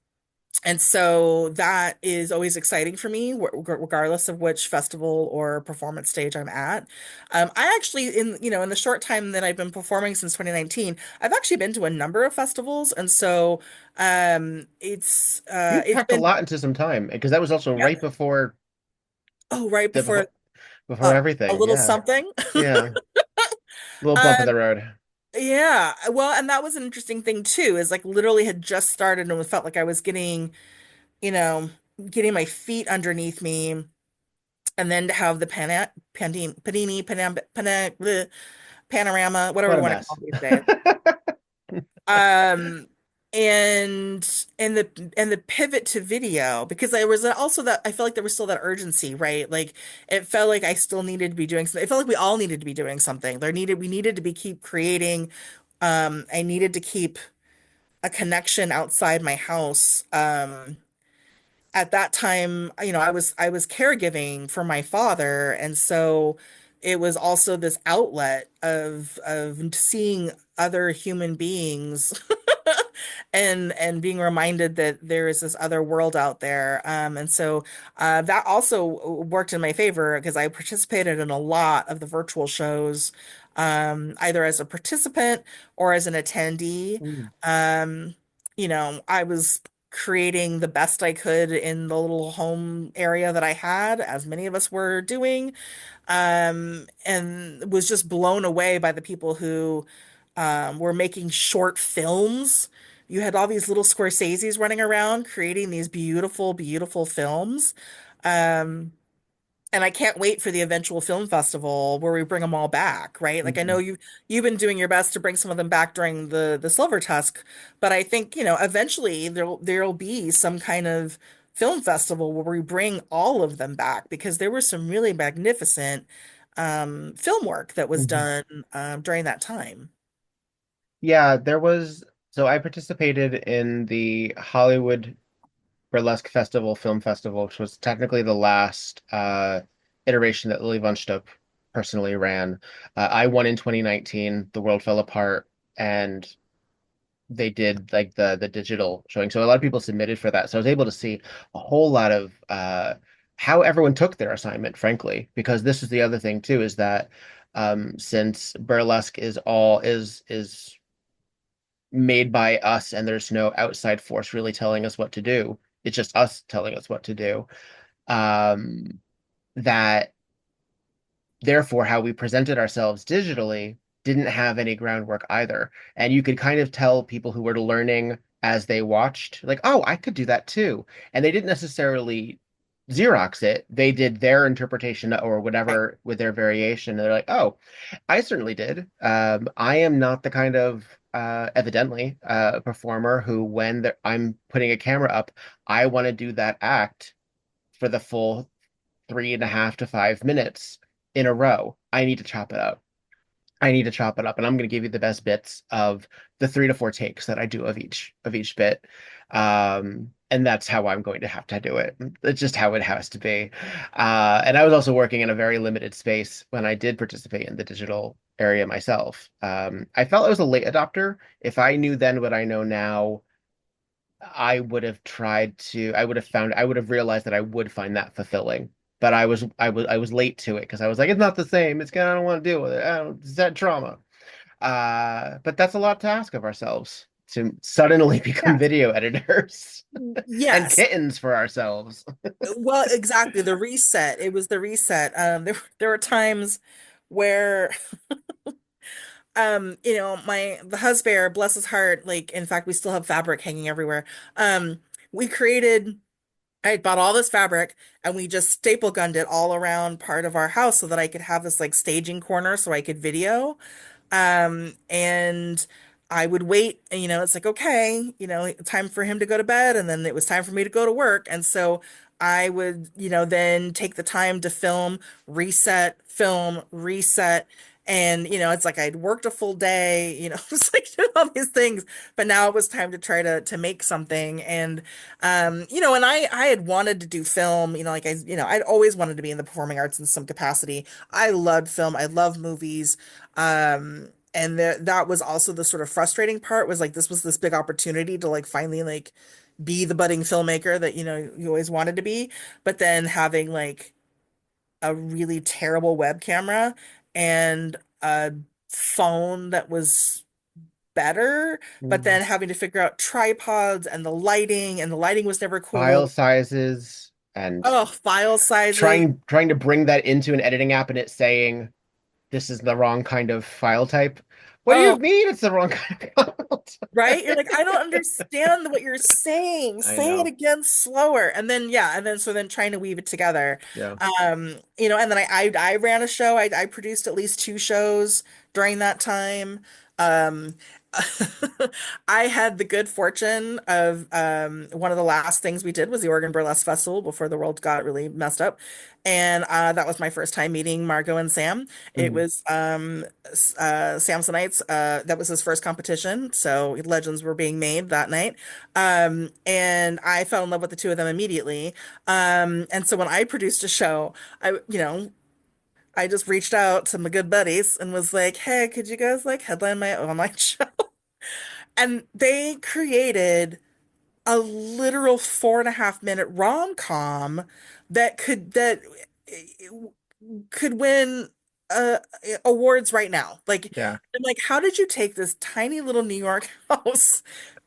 and so that is always exciting for me, regardless of which festival or performance stage I'm at. I actually, in the short time that I've been performing since 2019, I've actually been to a number of festivals, and so You it's packed a been lot into some time because that was also yeah. right before Oh, right the before before a everything. little Yeah. something. Yeah. Little bump in Um, the road. yeah, well, and that was an interesting thing too, is like literally had just started and it felt like I was you know, getting my feet underneath me. And then to have the panorama, whatever What we a want to mess. call it these days. Um, and the pivot to video because there was also that I felt like there was still that urgency, right? Like it felt like I still needed to be doing something. It felt like we all needed to be doing something. We needed to be keep creating. I needed to keep a connection outside my house. At that time, I was caregiving for my father, and so it was also this outlet of seeing other human beings and being reminded that there is this other world out there. And so that also worked in my favor because I participated in a lot of the virtual shows, either as a participant or as an attendee. Mm. I was creating the best I could in the little home area that I had, as many of us were doing, and was just blown away by the people who were making short films. You had all these little Scorseses running around creating these beautiful, beautiful films. Um, and I can't wait for the eventual film festival where we bring them all back, right? Like I know Mhm. you've been doing your best to bring some of them back during the Silver Tusk, but I think, eventually there'll be some kind of film festival where we bring all of them back because there was some really magnificent film work that was Mhm. done during that time. Yeah, there was so I participated in the Hollywood Burlesque Festival Film Festival, which was technically the last iteration that Lily Von Stupp personally ran. I won in 2019. The world fell apart, and they did like the digital showing. So a lot of people submitted for that. So I was able to see a whole lot of how everyone took their assignment, frankly, because this is the other thing too, is that since burlesque is made by us and there's no outside force really telling us what to do. It's just us telling us what to do. Um, that therefore how we presented ourselves digitally didn't have any groundwork either. And you could kind of tell people who were learning as they watched, like, oh, I could do that too. And they didn't necessarily Xerox it. They did their interpretation or Right. whatever with their variation. And they're like, oh, I certainly did. I am not the kind of evidently performer who, when I'm putting a camera up, I want to do that act for the full 3.5 to 5 minutes in a row. I need to chop it up. I need to chop it up, and I'm going to give you the best bits of the 3 to 4 takes that I do of each bit. And that's how I'm going to have to do it. It's just how it has to be. And I was also working in a very limited space when I did participate in the digital area myself. I felt I was a late adopter. If I knew then what I know now, I would have realized that I would find that fulfilling. but I was late to it because I was like, it's not the same. I don't want to deal with it. It's that trauma. But that's a lot to ask of ourselves to suddenly become Yes. video editors and Yes. kittens for ourselves. Well, exactly. The reset. It was the reset. There were times where the husband, bless his heart, like in fact we still have fabric hanging everywhere. Um we created I bought all this fabric and we just staple gunned it all around part of our house so that I could have this like staging corner so I could video. And I would wait, and it's like, okay, time for him to go to bed, and then it was time for me to go to work. And so I would, then take the time to film, reset. And, it's like I'd worked a full day, it's like doing all these things, but now it was time to try to make something. And, and I had wanted to do film, I'd always wanted to be in the performing arts in some capacity. I loved film. I love movies. And that was also the sort of frustrating part was like, this was this big opportunity to like finally like be the budding filmmaker that, you always wanted to be, but then having like a really terrible web camera and a phone that was better, but then having to figure out tripods and the lighting was never File cool. sizes and Oh, file sizes. trying to bring that into an editing app and it saying this is the wrong kind of file type. What do you Oh, mean it's the wrong kind of file type? right? You're like, I don't understand what you're saying. I Say it know. again slower. And then yeah, and then so then trying to weave it together. Yeah. And then I ran a show. I produced at least two shows during that time. Um I had the good fortune of one of the last things we did was the Oregon Burlesque Festival before the world got really messed up. And that was my first time meeting Margot and Sam. It Mhm. was Samsonites. That was his first competition, so legends were being made that night. And I fell in love with the two of them immediately. And so when I produced a show, I just reached out to my good buddies and was like, "Hey, could you guys like headline my online show?" And they created a literal 4.5 minute rom-com that could win uh awards right now. Like Yeah. I'm like, how did you take this tiny little New York house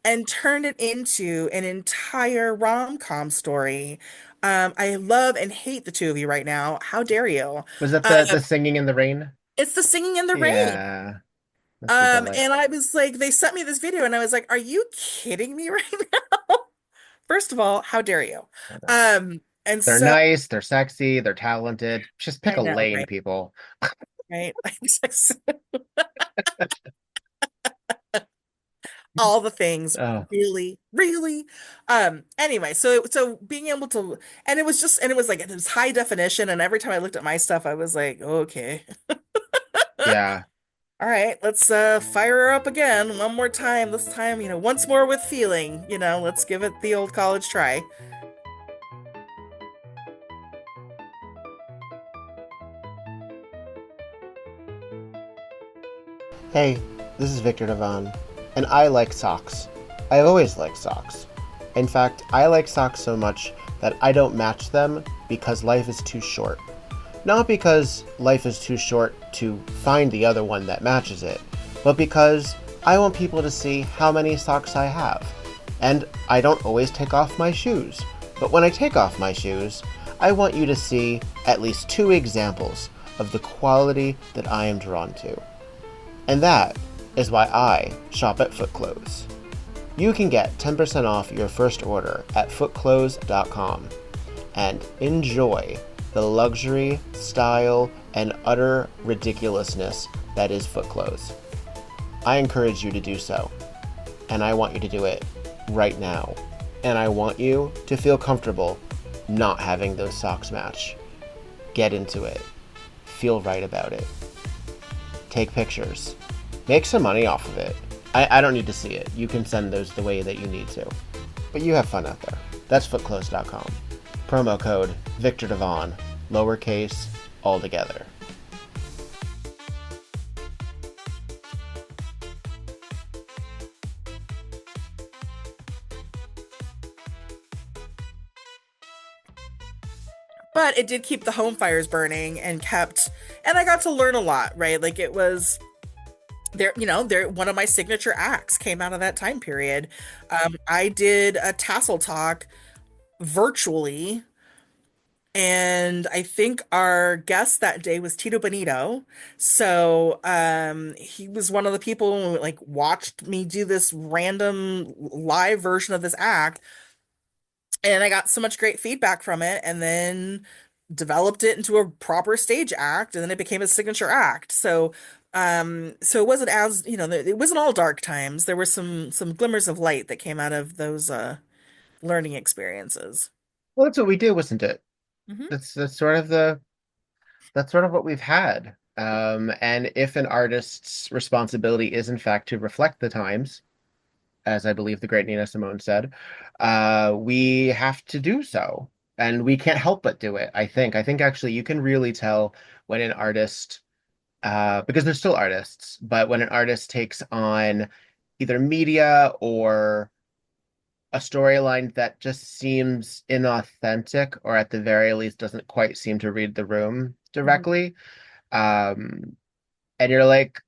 and turn it into an entire rom-com story? I love and hate the two of you right now. How dare you? Was that Uh, the singing in the rain? it's the singing in the rain. Yeah. That's a delight. And I was like, they sent me this video, and I was like, "Are you kidding me right now?" First of all, how dare you? I know. And They're so nice, they're sexy, they're talented. Just pick I a know, lane, right? people. Right? All the things, Oh, really, really. Anyway, so being able to, and it was like it was high definition, and every time I looked at my stuff, I was like, okay, yeah. all right, let's fire her up again one more time. This time, once more with feeling. Let's give it the old college try. Hey, this is Viktor Devonne, and I like socks. I've always liked socks. In fact, I like socks so much that I don't match them because life is too short. Not because life is too short to find the other one that matches it, but because I want people to see how many socks I have. And I don't always take off my shoes, but when I take off my shoes, I want you to see at least 2 examples of the quality that I am drawn to. And that is why I shop at Foot Clothes. You can get 10% off your first order at footclothes.com and enjoy the luxury, style, and utter ridiculousness that is Foot Clothes. I encourage you to do so, and I want you to do it right now. And I want you to feel comfortable not having those socks match. Get into it. Feel right about it. Take pictures. Make some money off of it. I don't need to see it. You can send those the way that you need to. But you have fun out there. That's footclothes.com. Promo code Viktor Devonne, lowercase, all together. but it did keep the home fires burning and I got to learn a lot, right? Like it was there, one of my signature acts came out of that time period. I did a tassel talk virtually, and I think our guest that day was Tito Benito. So he was one of the people who like watched me do this random live version of this act, and I got so much great feedback from it, and then developed it into a proper stage act, and then it became a signature act. So it wasn't as, it wasn't all dark times. There were some glimmers of light that came out of those learning experiences. Well, that's what we do, isn't it? Hmm. That's sort of what we've had. And if an artist's responsibility is in fact to reflect the times, as I believe the great Nina Simone said, we have to do so. And we can't help but do it, I think. I think actually you can really tell when an artist, because they're still artists, but when an artist takes on either media or a storyline that just seems inauthentic, or at the very least doesn't quite seem to read the room Hmm. directly. And you're like,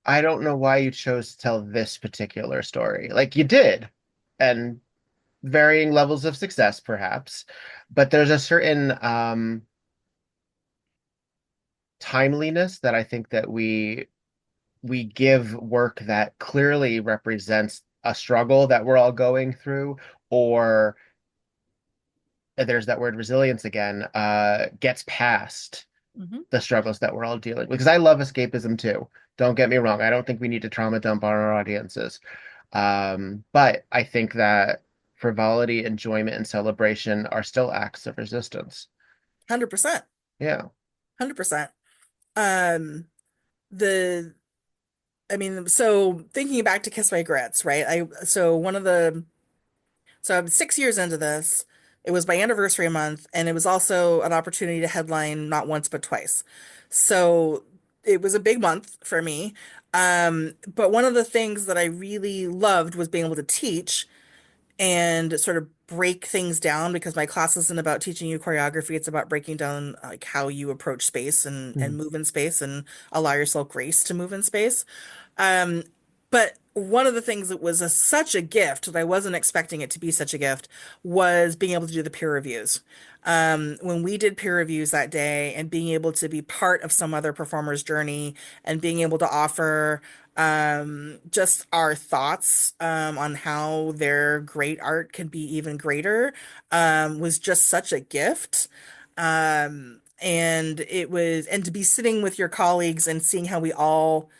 I don't know why you chose to tell this particular story. Like you did, and varying levels of success, perhaps, but there's a certain timeliness that I think that we give work that clearly represents a struggle that we're all going through, or there's that word resilience again, gets past Hmm. the struggles that we're all dealing with. Because I love escapism too. Don't get me wrong. I don't think we need to trauma dump on our audiences. But I think that frivolity, enjoyment, and celebration are still acts of resistance. 100%. Yeah. 100%. Um, the I mean, so thinking back to Kiss My Regrets, right? So I'm 6 years into this. It was my anniversary month, and it was also an opportunity to headline not once but twice. So it was a big month for me. But one of the things that I really loved was being able to teach and sort of break things down, because my class isn't about teaching you choreography. It's about breaking down like how you approach space and Mhm. move in space and allow yourself grace to move in space. Um, but one of the things that was such a gift that I wasn't expecting it to be such a gift was being able to do the peer reviews. When we did peer reviews that day and being able to be part of some other performer's journey and being able to offer just our thoughts on how their great art could be even greater was just such a gift. And to be sitting with your colleagues and seeing how we all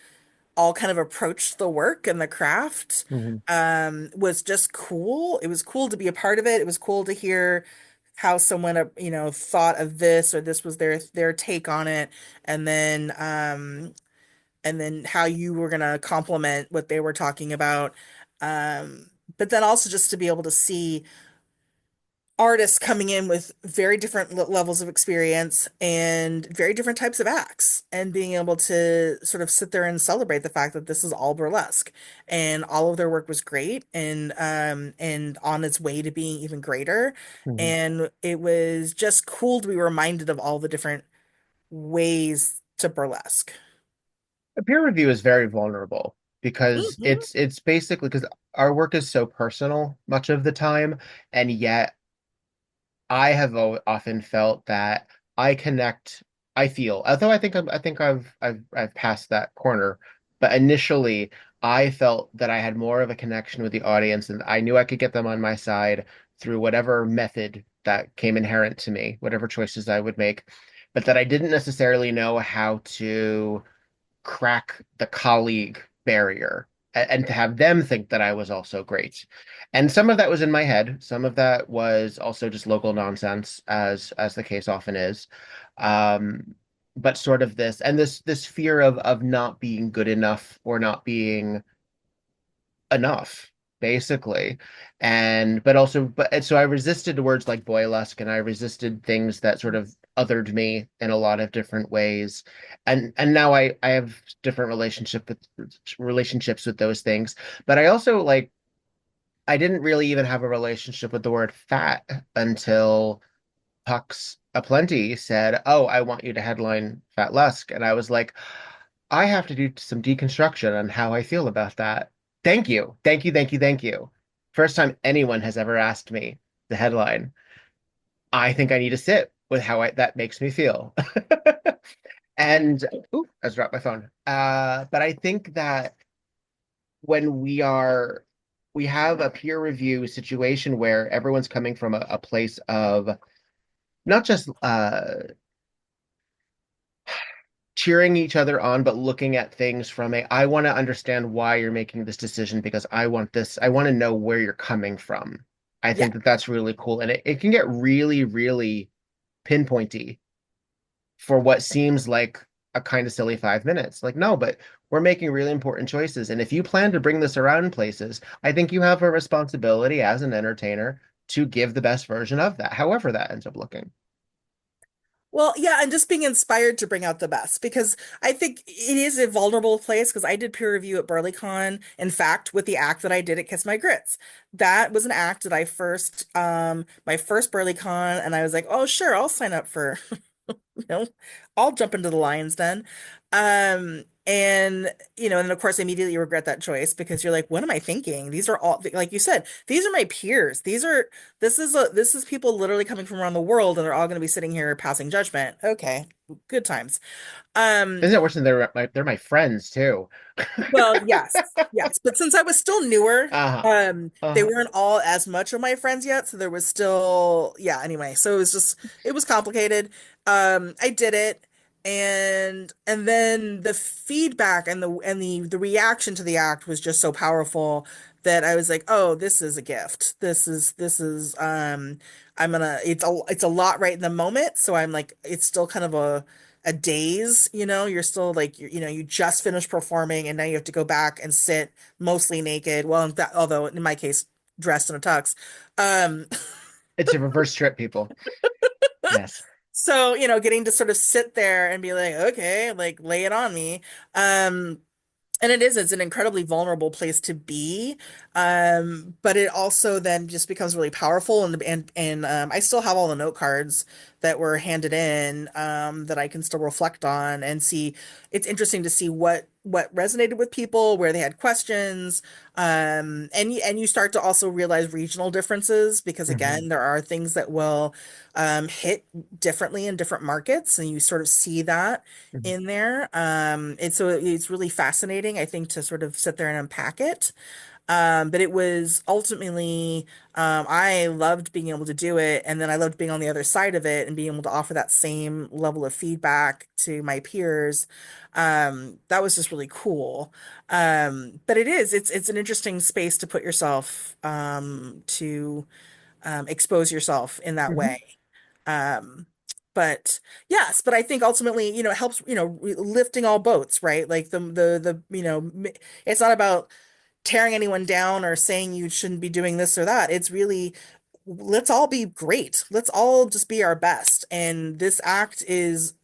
kind of approached the work and the craft Mhm. was just cool. It was cool to be a part of it. It was cool to hear how someone thought of this, or this was their take on it, and then how you were gonna complement what they were talking about. But then also just to be able to see artists coming in with very different levels of experience and very different types of acts, and being able to sort of sit there and celebrate the fact that this is all burlesque and all of their work was great and on its way to being even greater. Mhm. And it was just cool to be reminded of all the different ways to burlesque. A peer review is very vulnerable because Hmm. it's basically because our work is so personal much of the time, and yet I have often felt that I connect. I feel, although I think I've passed that corner, but initially I felt that I had more of a connection with the audience, and I knew I could get them on my side through whatever method that came inherent to me, whatever choices I would make, but that I didn't necessarily know how to crack the colleague barrier, and to have them think that I was also great. And some of that was in my head. Some of that was also just local nonsense, as the case often is. Um, but sort of this fear of not being good enough or not being enough, basically. And but also but so I resisted words like boylesque, and I resisted things that sort of othered me in a lot of different ways. And now I have different relationships with those things. But I also like I didn't really even have a relationship with the word fat until Pucks Aplenty said, "Oh, I want you to headline Fat Lusk," and I was like, "I have to do some deconstruction on how I feel about that." Thank you, thank you, thank you, thank you. First time anyone has ever asked me the headline. I think I need to sit with how that makes me feel. And ooh, I just dropped my phone. But I think that when we have a peer review situation where everyone's coming from a place of not just cheering each other on, but looking at things from I want to understand why you're making this decision because I want to know where you're coming from. I Yeah. think that that's really cool. And it can get really, really pinpointy for what seems like a kind of silly 5 minutes. Like, no, but we're making really important choices. And if you plan to bring this around places, I think you have a responsibility as an entertainer to give the best version of that, however that ends up looking. Well, yeah, and just being inspired to bring out the best because I think it is a vulnerable place because I did peer review at BurlyCon. In fact, with the act that I did at Kiss My Grits, that was an act that I first, my first BurlyCon, and I was like, oh, sure, I'll sign up for, you know, I'll jump into the lion's den. And and of course, immediately you regret that choice because you're like, what am I thinking? These are all, like you said, these are my peers. This is people literally coming from around the world, and they're all going to be sitting here passing judgment. Okay, good times. Um, Isn't it worse than they're my friends too? well, yes, yes, but since I was still newer, Uh-huh. they Uh-huh. weren't all as much of my friends yet, so there was still, yeah, anyway, so it was complicated. I did it, and then the feedback and the reaction to the act was just so powerful that I was like, oh, this is a gift. This is it's a lot right in the moment, so I'm like, it's still kind of a daze, you're still like, you just finished performing and now you have to go back and sit mostly naked. Well, although in my case, dressed in a tux. Um, It's a reverse trip, people. Yes. so, getting to sort of sit there and be like, okay, like lay it on me. Um, And it's an incredibly vulnerable place to be. But it also then just becomes really powerful and I still have all the note cards that were handed in that I can still reflect on and see. It's interesting to see what resonated with people, where they had questions. And you start to also realize regional differences because Hmm. again, there are things that will hit differently in different markets, and you sort of see that Hmm. in there. And so it's really fascinating, I think, to sort of sit there and unpack it. But it was ultimately, I loved being able to do it. And then I loved being on the other side of it and being able to offer that same level of feedback to my peers. That was just really cool. But it's an interesting space to put yourself, to expose yourself in that Hmm. way. Um, but yes, but I think ultimately, it helps, lifting all boats, right? Like it's not about tearing anyone down or saying you shouldn't be doing this or that. It's really, let's all be great. Let's all just be our best. And this act is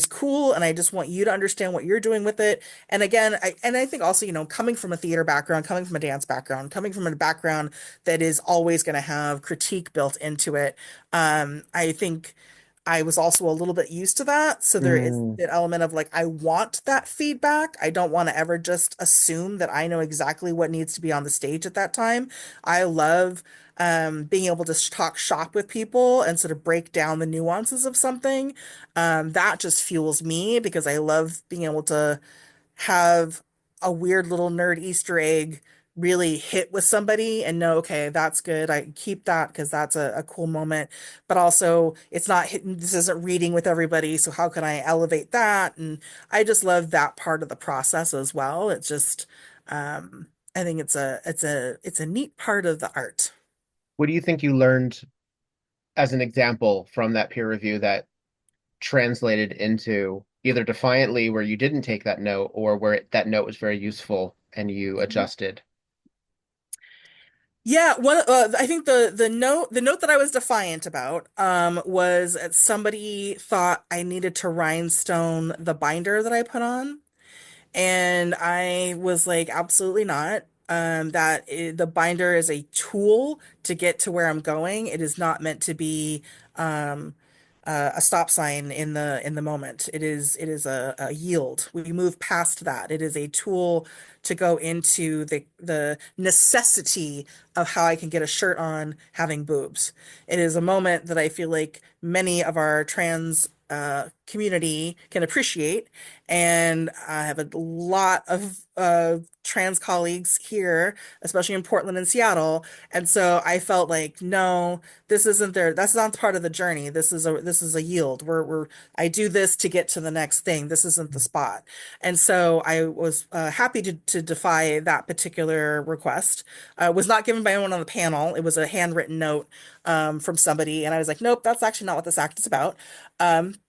cool, and I just want you to understand what you're doing with it. And again, I think also, coming from a theater background, coming from a dance background, coming from a background that is always going to have critique built into it, I think I was also a little bit used to that. So there is Mm. an element of like, I want that feedback. I don't want to ever just assume that I know exactly what needs to be on the stage at that time. I love being able to talk shop with people and sort of break down the nuances of something. That just fuels me because I love being able to have a weird little nerd Easter egg really hit with somebody and know, okay, that's good. I keep that because that's a cool moment. But also, it's not hitting, this isn't reading with everybody. So, how can I elevate that? And I just love that part of the process as well. It's just, I think it's a neat part of the art. What do you think you learned as an example from that peer review that translated into either defiantly where you didn't take that note or where that note was very useful and you adjusted? Yeah, I think the note that I was defiant about was that somebody thought I needed to rhinestone the binder that I put on, and I was like, absolutely not. the binder is a tool to get to where I'm going. It is not meant to be um, a stop sign in the moment. It is a yield. We move past that. It is a tool to go into the necessity of how I can get a shirt on having boobs. It is a moment that I feel like many of our trans community can appreciate. And I have a lot of trans colleagues here, especially in Portland and Seattle. And so I felt like, no, this isn't there. That's not part of the journey. This is a yield. I do this to get to the next thing. This isn't the spot. And so I was happy to defy that particular request. Was not given by anyone on the panel. It was a handwritten note from somebody, and I was like, nope, that's actually not what this act is about.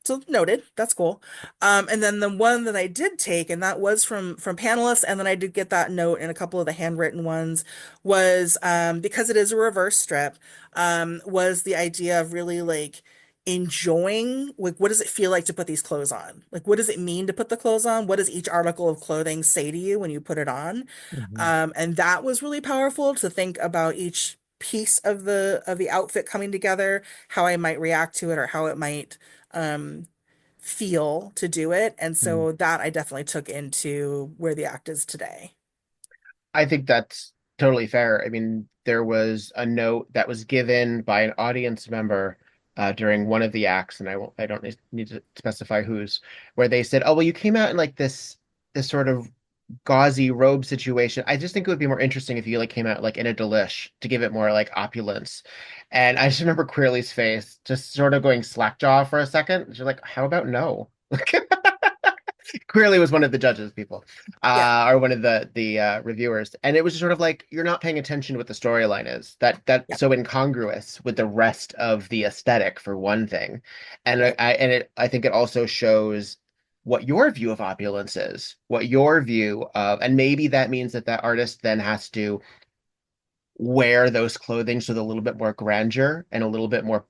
So noted. That's cool. And then the one that I did take, and that was from panelists, and then I did get that note in a couple of the handwritten ones, was because it is a reverse strip, was the idea of really like enjoying, like, what does it feel like to put these clothes on? Like, what does it mean to put the clothes on? What does each article of clothing say to you when you put it on? And that was really powerful to think about each piece of the outfit coming together, how I might react to it or how it might um feel to do it. And Mhm. so that I definitely took into where the act is today. I think that's totally fair. I mean, there was a note that was given by an audience member during one of the acts, and I don't need to specify whose, where they said, "Oh, well, you came out in like this sort of gauzy robe situation. I just think it would be more interesting if you like came out like in a delish to give it more like opulence." And I just remember Queerly's face just sort of going slackjaw for a second. She's like, "How about no?" Clearly was one of the judges, people, Yeah, or one of the reviewers, and it was sort of like you're not paying attention to what the storyline is. That's yeah, so incongruous with the rest of the aesthetic, for one thing, and right. I think it also shows what your view of opulence is, what your view of, and maybe that means that that artist then has to wear those clothing with a little bit more grandeur and a little bit more,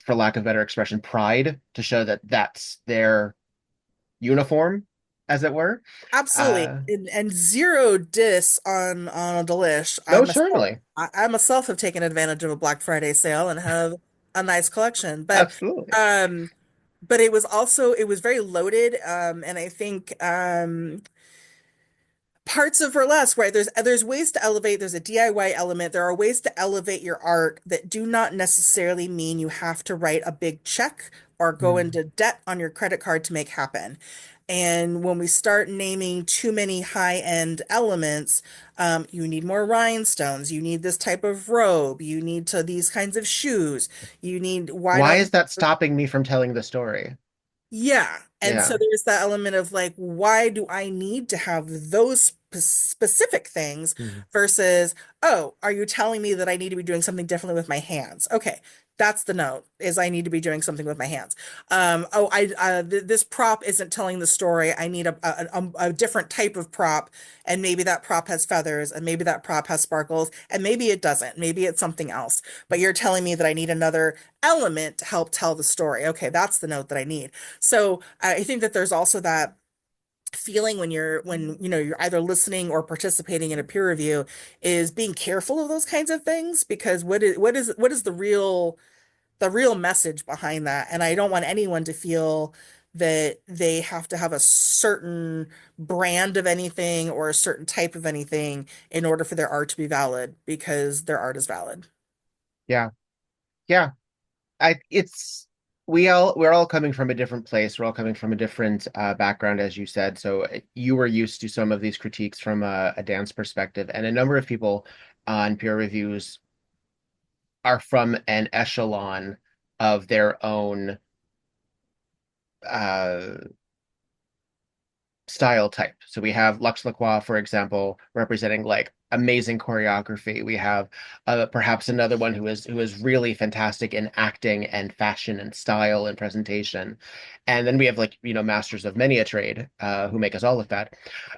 for lack of better expression, pride to show that that's their uniform, as it were. Absolutely. Uh, And zero diss on a delish. no, certainly. I myself have taken advantage of a Black Friday sale and have a nice collection. Absolutely. Um but it was also, it was very loaded. And I think parts of burlesque, right? There's ways to elevate. There's a DIY element. There are ways to elevate your art that do not necessarily mean you have to write a big check or go Mm. into debt on your credit card to make happen. And when we start naming too many high-end elements, you need more rhinestones. You need this type of robe. You need to these kinds of shoes. Why Why don't is that you? stopping me from telling the story? Yeah. And Yeah. so there's that element of like, why do I need to have those specific things Mhm. versus, oh, are you telling me that I need to be doing something differently with my hands? Okay. That's the note, is I need to be doing something with my hands. Oh, this prop isn't telling the story. I need a different type of prop, and maybe that prop has feathers, and maybe that prop has sparkles, and maybe it doesn't. Maybe it's something else. But you're telling me that I need another element to help tell the story. Okay, that's the note that I need. So I think that there's also that feeling when you're either listening or participating in a peer review, is being careful of those kinds of things, because what is the real message behind that? And I don't want anyone to feel that they have to have a certain brand of anything or a certain type of anything in order for their art to be valid, because their art is valid. Yeah. Yeah. It's we're all coming from a different place. We're all coming from a different background, as you said. So you were used to some of these critiques from a dance perspective, and a number of people on peer reviews are from an echelon of their own uh style type. So we have Lux Lacroix, for example, representing like amazing choreography. We have perhaps another one who is really fantastic in acting and fashion and style and presentation. And then we have like, masters of many a trade who make us all look bad.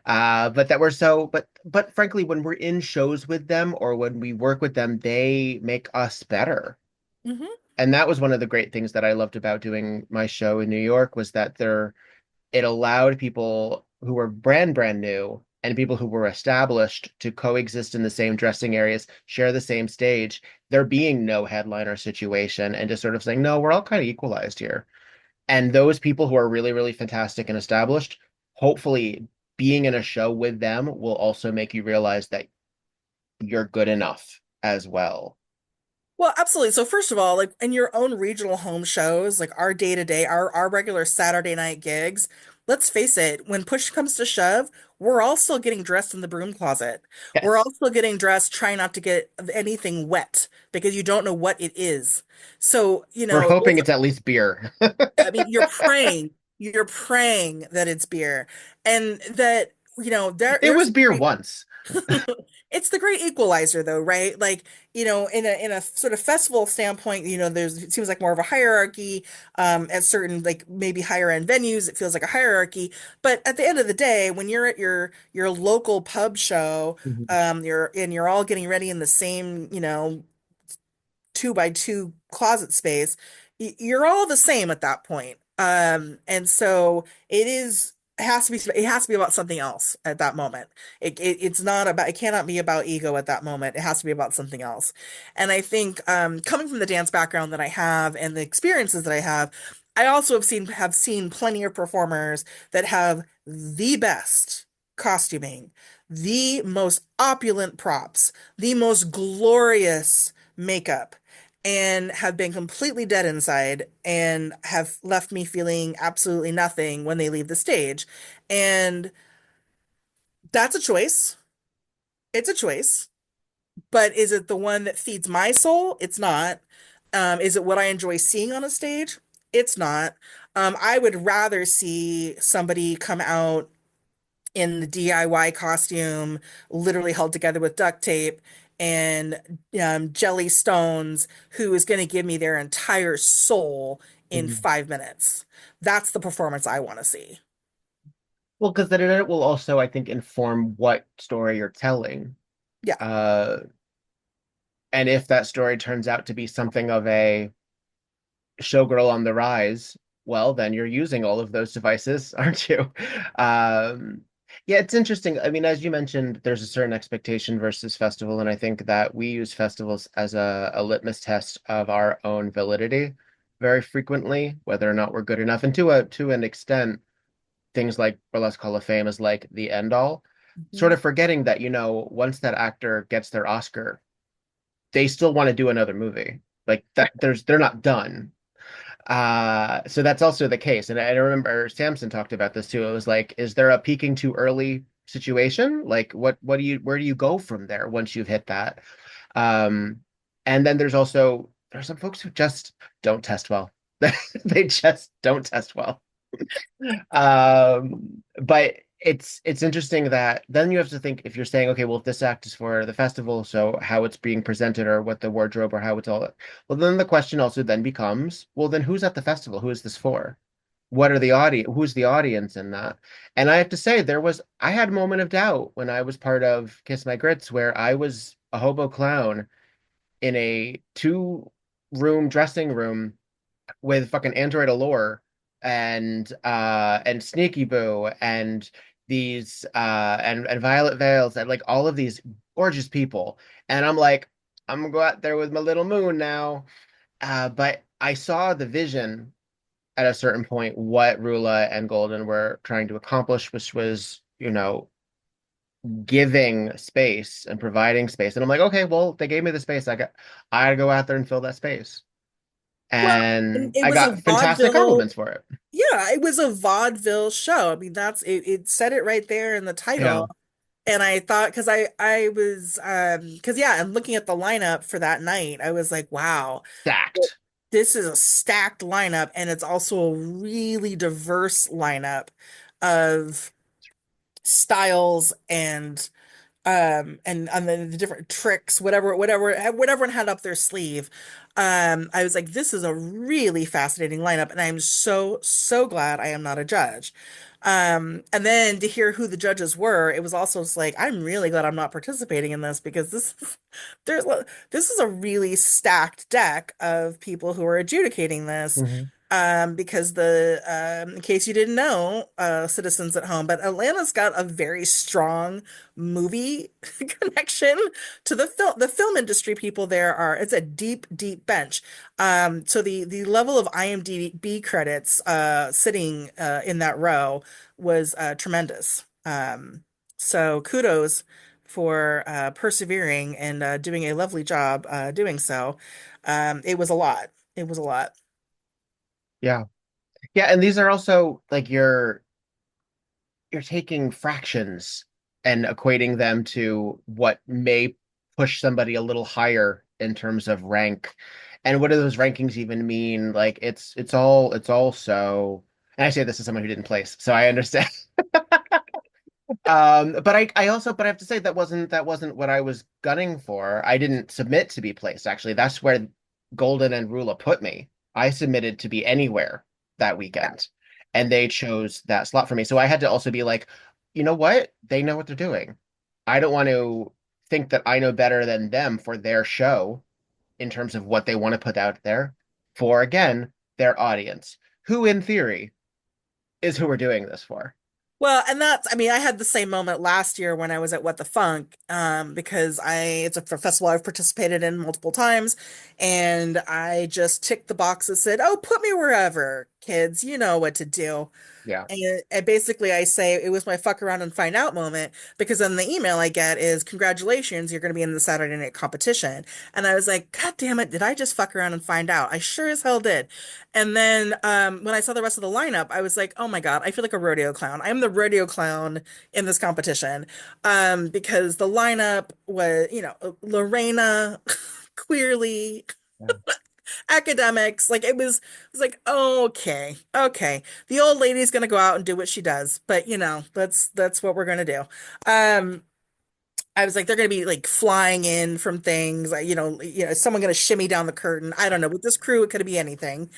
But that we're so but frankly, when we're in shows with them or when we work with them, they make us better. Hmm. And that was one of the great things that I loved about doing my show in New York was that it allowed people who were brand new and people who were established to coexist in the same dressing areas, share the same stage, there being no headliner situation and just sort of saying, no, we're all kind of equalized here. And those people who are really, really fantastic and established, hopefully being in a show with them will also make you realize that you're good enough as well. Well, absolutely. So first of all, like in your own regional home shows, like our day to day, our regular Saturday night gigs, let's face it, when push comes to shove, we're all still getting dressed in the broom closet. We're Yes. all still getting dressed, trying not to get anything wet because you don't know what it is. So, We're hoping it's at least beer. I mean, you're praying that it's beer and that, It there's was beer once. it's the great equalizer though, right? Like, in a sort of festival standpoint, it seems like more of a hierarchy, at certain like maybe higher end venues, it feels like a hierarchy. But at the end of the day, when you're at your local pub show, Mhm. you're all getting ready in the same, 2 by 2 closet space, you're all the same at that point. And so it has to be about something else at that moment. It's not about, it cannot be about ego at that moment. It has to be about something else. And I think, coming from the dance background that I have and the experiences that I have, I also have seen plenty of performers that have the best costuming, the most opulent props, the most glorious makeup, and have been completely dead inside and have left me feeling absolutely nothing when they leave the stage. And that's a choice. It's a choice. But is it the one that feeds my soul? It's not. Is it what I enjoy seeing on a stage? It's not. I would rather see somebody come out in the DIY costume, literally held together with duct tape and jelly stones, who is going to give me their entire soul in Mhm. 5 minutes. That's the performance I want to see. Well, because then it will also, I think, inform what story you're telling. Yeah. Uh, and if that story turns out to be something of a showgirl on the rise, well, then you're using all of those devices, aren't you? Um, yeah, it's interesting. I mean, as you mentioned, there's a certain expectation versus festival, and I think that we use festivals as a litmus test of our own validity very frequently, whether or not we're good enough. And to an extent, things like Burlesque Hall of Fame is like the end all, sort Mhm. of forgetting that, once that actor gets their Oscar, they still want to do another movie. Like that, they're not done. So that's also the case. And I remember Samson talked about this too. It was like, is there a peaking too early situation? Like where do you go from there once you've hit that? Um, and then there's some folks who just don't test well. They just don't test well. But it's interesting that then you have to think if you're saying, okay, well, if this act is for the festival, so how it's being presented or what the wardrobe or how it's all, well, then the question also then becomes, well, then who's at the festival? Who is this for? What are the audience? Who's the audience in that? And I have to say, I had a moment of doubt when I was part of Kiss My Grits, where I was a hobo clown in a two-room dressing room with fucking Android Allure and Sneaky Boo and these and Violet Veils and like all of these gorgeous people. And I'm like, I'm gonna go out there with my little moon now. But I saw the vision at a certain point what Rula and Golden were trying to accomplish, which was, giving space and providing space. And I'm like, okay, well, they gave me the space. I gotta go out there and fill that space. Well, and And it I was a got fantastic vaudeville. compliments for it. Yeah, it was a vaudeville show. I mean, it said it right there in the Yeah, title. And I thought, because I was, because yeah, and looking at the lineup for that night, I was like, wow, stacked. this is a stacked lineup, and it's also a really diverse lineup of styles and then the different tricks, whatever one had up their sleeve. I was like, this is a really fascinating lineup, and I'm so glad I am not a judge. And then to hear who the judges were, it was also just like, I'm really glad I'm not participating in this because there's this is a really stacked deck of people who are adjudicating this. Mhm. because in case you didn't know, citizens at home, but Atlanta's got a very strong movie connection to the film industry. People there are, it's a deep, deep bench. So the level of IMDb credits sitting in that row was tremendous. So kudos for persevering and doing a lovely job doing so. It was a lot. It was a lot. Yeah. Yeah, and these are also like you're taking fractions and equating them to what may push somebody a little higher in terms of rank. And what do those rankings even mean? Like it's all so, and I say this as someone who didn't place, so I understand. But I have to say that wasn't what I was gunning for. I didn't submit to be placed, actually. That's where Golden and Rula put me. I submitted to be anywhere that weekend, and they chose that slot for me. So I had to also be like, you know what? They know what they're doing. I don't want to think that I know better than them for their show in terms of what they want to put out there for, again, their audience, who in theory is who we're doing this for. Well, and I mean, I had the same moment last year when I was at What the Funk, because it's a festival I've participated in multiple times, and I just ticked the box that said, "Oh, put me wherever, kids, you know what to do." Yeah. And basically, I say it was my fuck around and find out moment because then the email I get is, "Congratulations, you're going to be in the Saturday night competition." And I was like, God damn it, did I just fuck around and find out? I sure as hell did. And then when I saw the rest of the lineup, I was like, oh my God, I feel like a rodeo clown. I'm the rodeo clown in this competition, because the lineup was, Lorena, Clearly, Yeah. academics. Like it was like, oh, okay, okay. The old lady's gonna go out and do what she does, but that's what we're gonna do. Um, I was like, they're gonna be like flying in from things, like, is someone gonna shimmy down the curtain? I don't know. With this crew, it could be anything.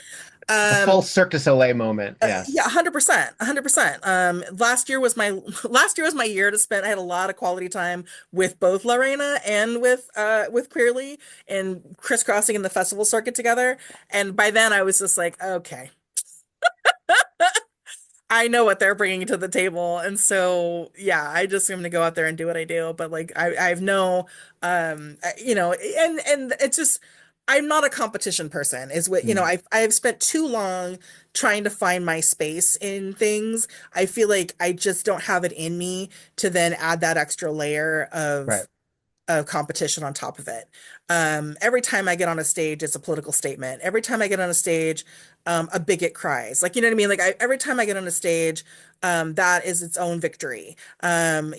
A full Um, Cirque du Soleil moment. yeah, Yes. 100%, 100%. Last year was my year to spend. I had a lot of quality time with both Lorena and with Queerly and crisscrossing in the festival circuit together. And by then I was just like, okay, I know what they're bringing to the table, and so yeah, I just am gonna go out there and do what I do. But like, I have no, and it's just, I'm not a competition person. Is what Mm. I've spent too long trying to find my space in things. I feel like I just don't have it in me to then add that extra layer Right. of competition on top of it. Every time I get on a stage, it's a political statement. Every time I get on a stage, a bigot cries. Like, you know what I mean? Like every time I get on a stage, that is its own victory. I'm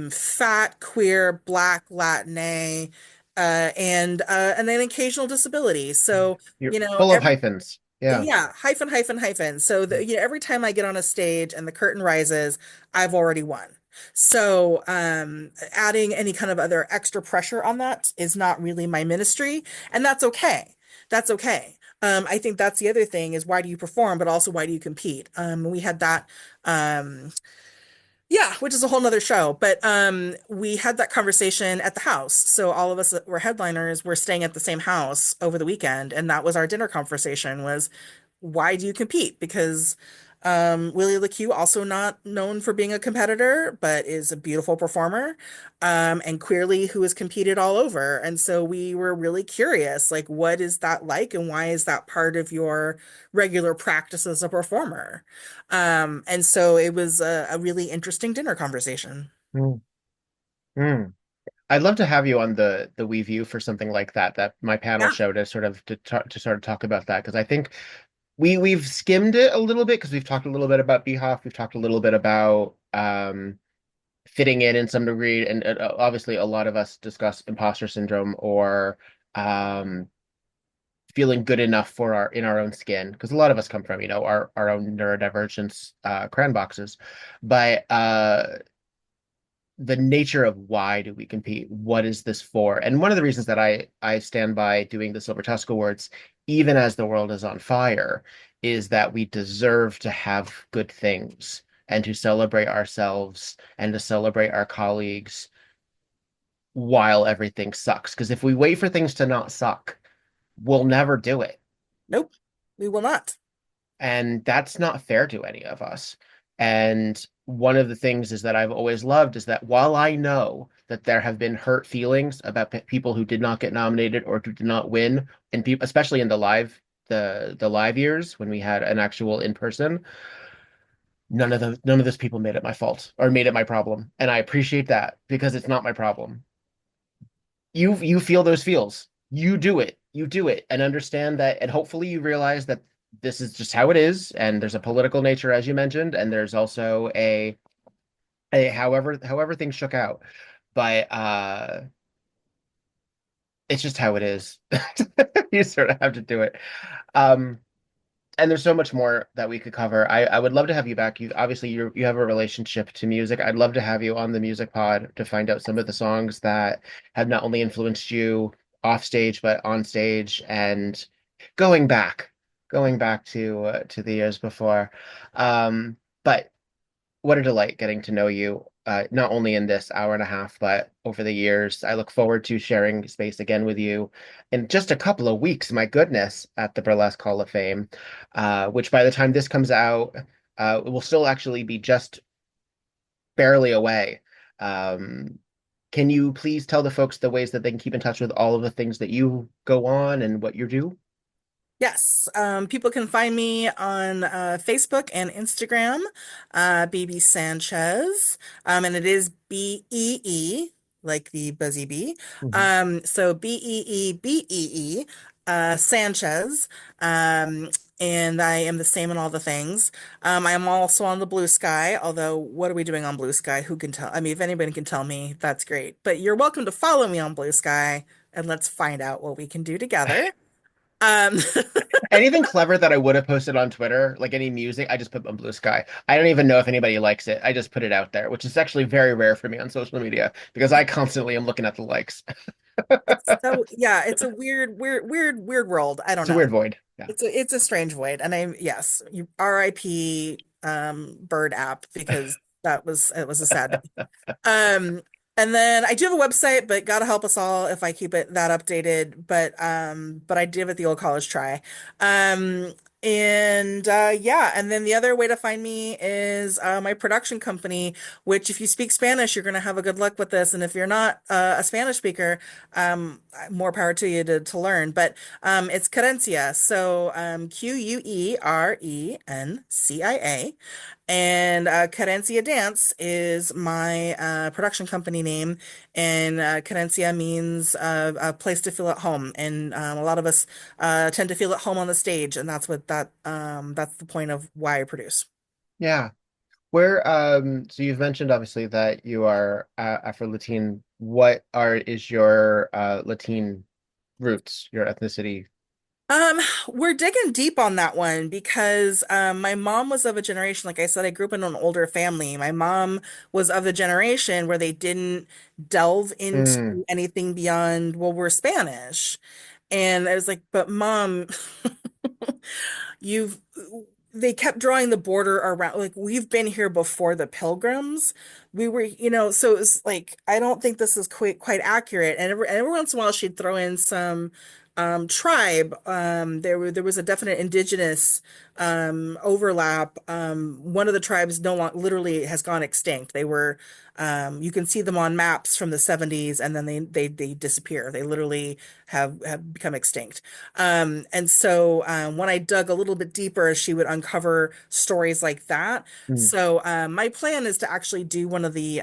fat, queer, Black, Latina, and an occasional disability. So, You're full of every hyphens. Yeah. yeah, hyphen, hyphen, hyphen. So every time I get on a stage and the curtain rises, I've already won. So adding any kind of other extra pressure on that is not really my ministry, and that's okay. That's okay. I think that's the other thing is, why do you perform, but also why do you compete? We had that. Yeah, which is a whole nother show. But we had that conversation at the house. So all of us that were headliners were staying at the same house over the weekend, and that was our dinner conversation was, why do you compete? Because Willie LeCue, also not known for being a competitor, but is a beautiful performer, and Queerly, who has competed all over. And so we were really curious, like, what is that like, and why is that part of your regular practice as a performer? And so it was a really interesting dinner conversation. Mm. Mm. I'd love to have you on the We View for something like that, my panel Yeah. show to sort of talk about that, because I think we've skimmed it a little bit because we've talked a little bit about Beehoff, we've talked a little bit about fitting in some degree, and obviously a lot of us discuss imposter syndrome or um, feeling good enough for our own skin, because a lot of us come from our own neurodivergence crayon boxes, but the nature of why do we compete? What is this for? And one of the reasons that I stand by doing the Silver Tusk Awards, even as the world is on fire, is that we deserve to have good things and to celebrate ourselves and to celebrate our colleagues while everything sucks. Because if we wait for things to not suck, we'll never do it. Nope. We will not. And that's not fair to any of us. And one of the things is that I've always loved is that while I know that there have been hurt feelings about people who did not get nominated or who did not win, and people, especially in the live years when we had an actual in person, none of those people made it my fault or made it my problem, and I appreciate that because it's not my problem. You feel those feels. You do it, and understand that, and hopefully you realize that this is just how it is, and there's a political nature, as you mentioned, and there's also a however things shook out. But it's just how it is. You sort of have to do it. Um, and there's so much more that we could cover. I would love to have you back. You obviously you have a relationship to music. I'd love to have you on the music pod to find out some of the songs that have not only influenced you off stage but on stage, and going back, going back to the years before. But what a delight getting to know you, not only in this hour and a half, but over the years. I look forward to sharing space again with you in just a couple of weeks, my goodness, at the Burlesque Hall of Fame, which by the time this comes out, it will still actually be just barely away. Um, can you please tell the folks the ways that they can keep in touch with all of the things that you go on and what you do? Yes, people can find me on Facebook and Instagram, Bee Sanchez, and it is BEE, like the Buzzy Bee. Mhm. So BEEBEE, Sanchez, um, and I am the same in all the things. I am also on the Blue Sky, although what are we doing on Blue Sky? Who can tell? I mean, if anybody can tell me, that's great. But you're welcome to follow me on Blue Sky, and let's find out what we can do together. Um, Anything clever that I would have posted on Twitter, like any music, I just put on Blue Sky. I don't even know if anybody likes it. I just put it out there, which is actually very rare for me on social media because I constantly am looking at the likes. It's so yeah, it's a weird world. I don't It's a know. weird void. Yeah. It's a strange void. And I yes, you RIP Bird app because it was a sad day. Um, and then I do have a website, but gotta help us all if I keep it that updated. But I give it the old college try. And yeah, and then the other way to find me is my production company, which if you speak Spanish, you're gonna have a good luck with this. And if you're not a Spanish speaker, more power to you to learn. But it's Querencia, so Querencia. And Cadencia Dance is my production company name, and Cadencia means a place to feel at home. And a lot of us tend to feel at home on the stage, and that's the point of why I produce. Yeah. So you've mentioned obviously that you are Afro-Latin. What are is your Latin roots, your ethnicity? Um, we're digging deep on that one because my mom was of a generation, like I said, I grew up in an older family. My mom was of the generation where they didn't delve into Mm, anything beyond, well, we're Spanish. And I was like, but mom, you've they kept drawing the border around, like we've been here before the Pilgrims. We were, so it was like I don't think this is quite accurate. And every once in a while she'd throw in some tribe. There was a definite indigenous overlap. One of the tribes no long literally has gone extinct. They were you can see them on maps from the 70s and then they disappear. They literally have become extinct. And so when I dug a little bit deeper, she would uncover stories like that. mm, So my plan is to actually do one of the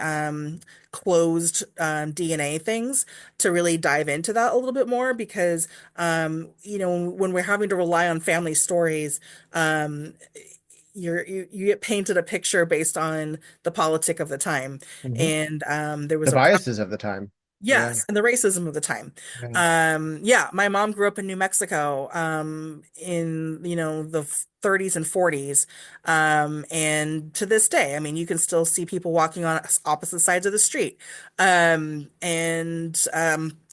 closed DNA things to really dive into that a little bit more because when we're having to rely on family stories, um, you get painted a picture based on the politic of the time, mhm. and there was The a biases of the time. Yeah. yes, and the racism of the time. Yeah. Yeah, my mom grew up in New Mexico, in, the 30s and 40s. And to this day, I mean, you can still see people walking on opposite sides of the street. And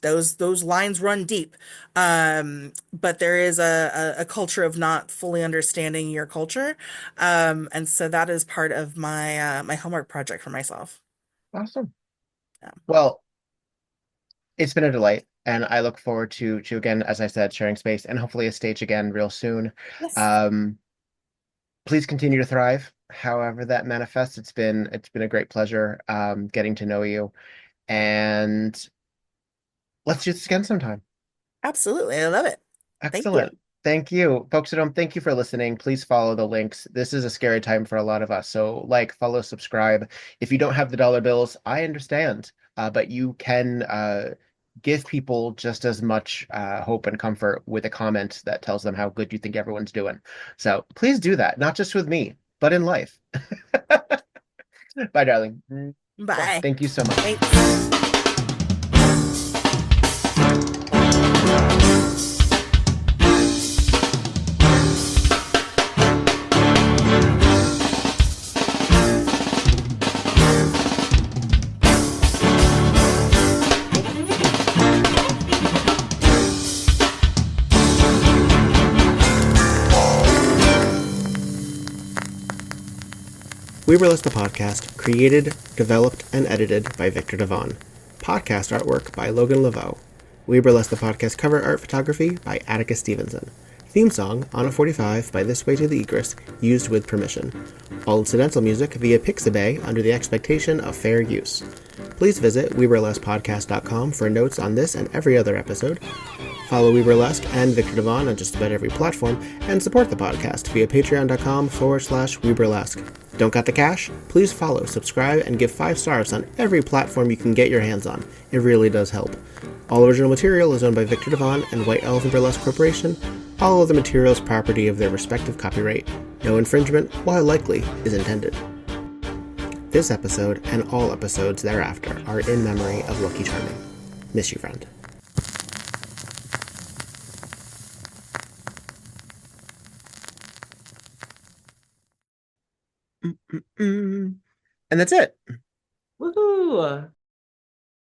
those lines run deep. But there is a culture of not fully understanding your culture. And so that is part of my homework project for myself. Awesome. Yeah. Well, it's been a delight. And I look forward to again, as I said, sharing space and hopefully a stage again real soon. Yes. Please continue to thrive, however that manifests. It's been a great pleasure getting to know you. And let's do this again sometime. Absolutely. I love it. Thank you. Excellent. Thank you. Folks at home, thank you for listening. Please follow the links. This is a scary time for a lot of us. So like, follow, subscribe. If you don't have the dollar bills, I understand. But you can give people just as much hope and comfort with a comment that tells them how good you think everyone's doing. So please do that, not just with me, but in life. Bye, darling. Bye. Thank you so much. Thanks. We Burlesque the Podcast, created, developed, and edited by Viktor Devonne. Podcast artwork by Logan Laveau. We Burlesque the Podcast cover art photography by Atticus Stevenson. Theme song, On a 45 by This Way to the Egress, used with permission. All incidental music via Pixabay under the expectation of fair use. Please visit WeBurlesquePodcast.com for notes on this and every other episode. Follow We Burlesque and Viktor Devonne on just about every platform, and support the podcast via patreon.com/We Burlesque. Don't got the cash? Please follow, subscribe, and give 5 stars on every platform you can get your hands on. It really does help. All original material is owned by Viktor Devonne and White Elephant Burlesque Corporation. All other materials property of their respective copyright. No infringement, while likely, is intended. This episode, and all episodes thereafter, are in memory of Lucky Charming. Miss you, friend. And that's it. Woohoo!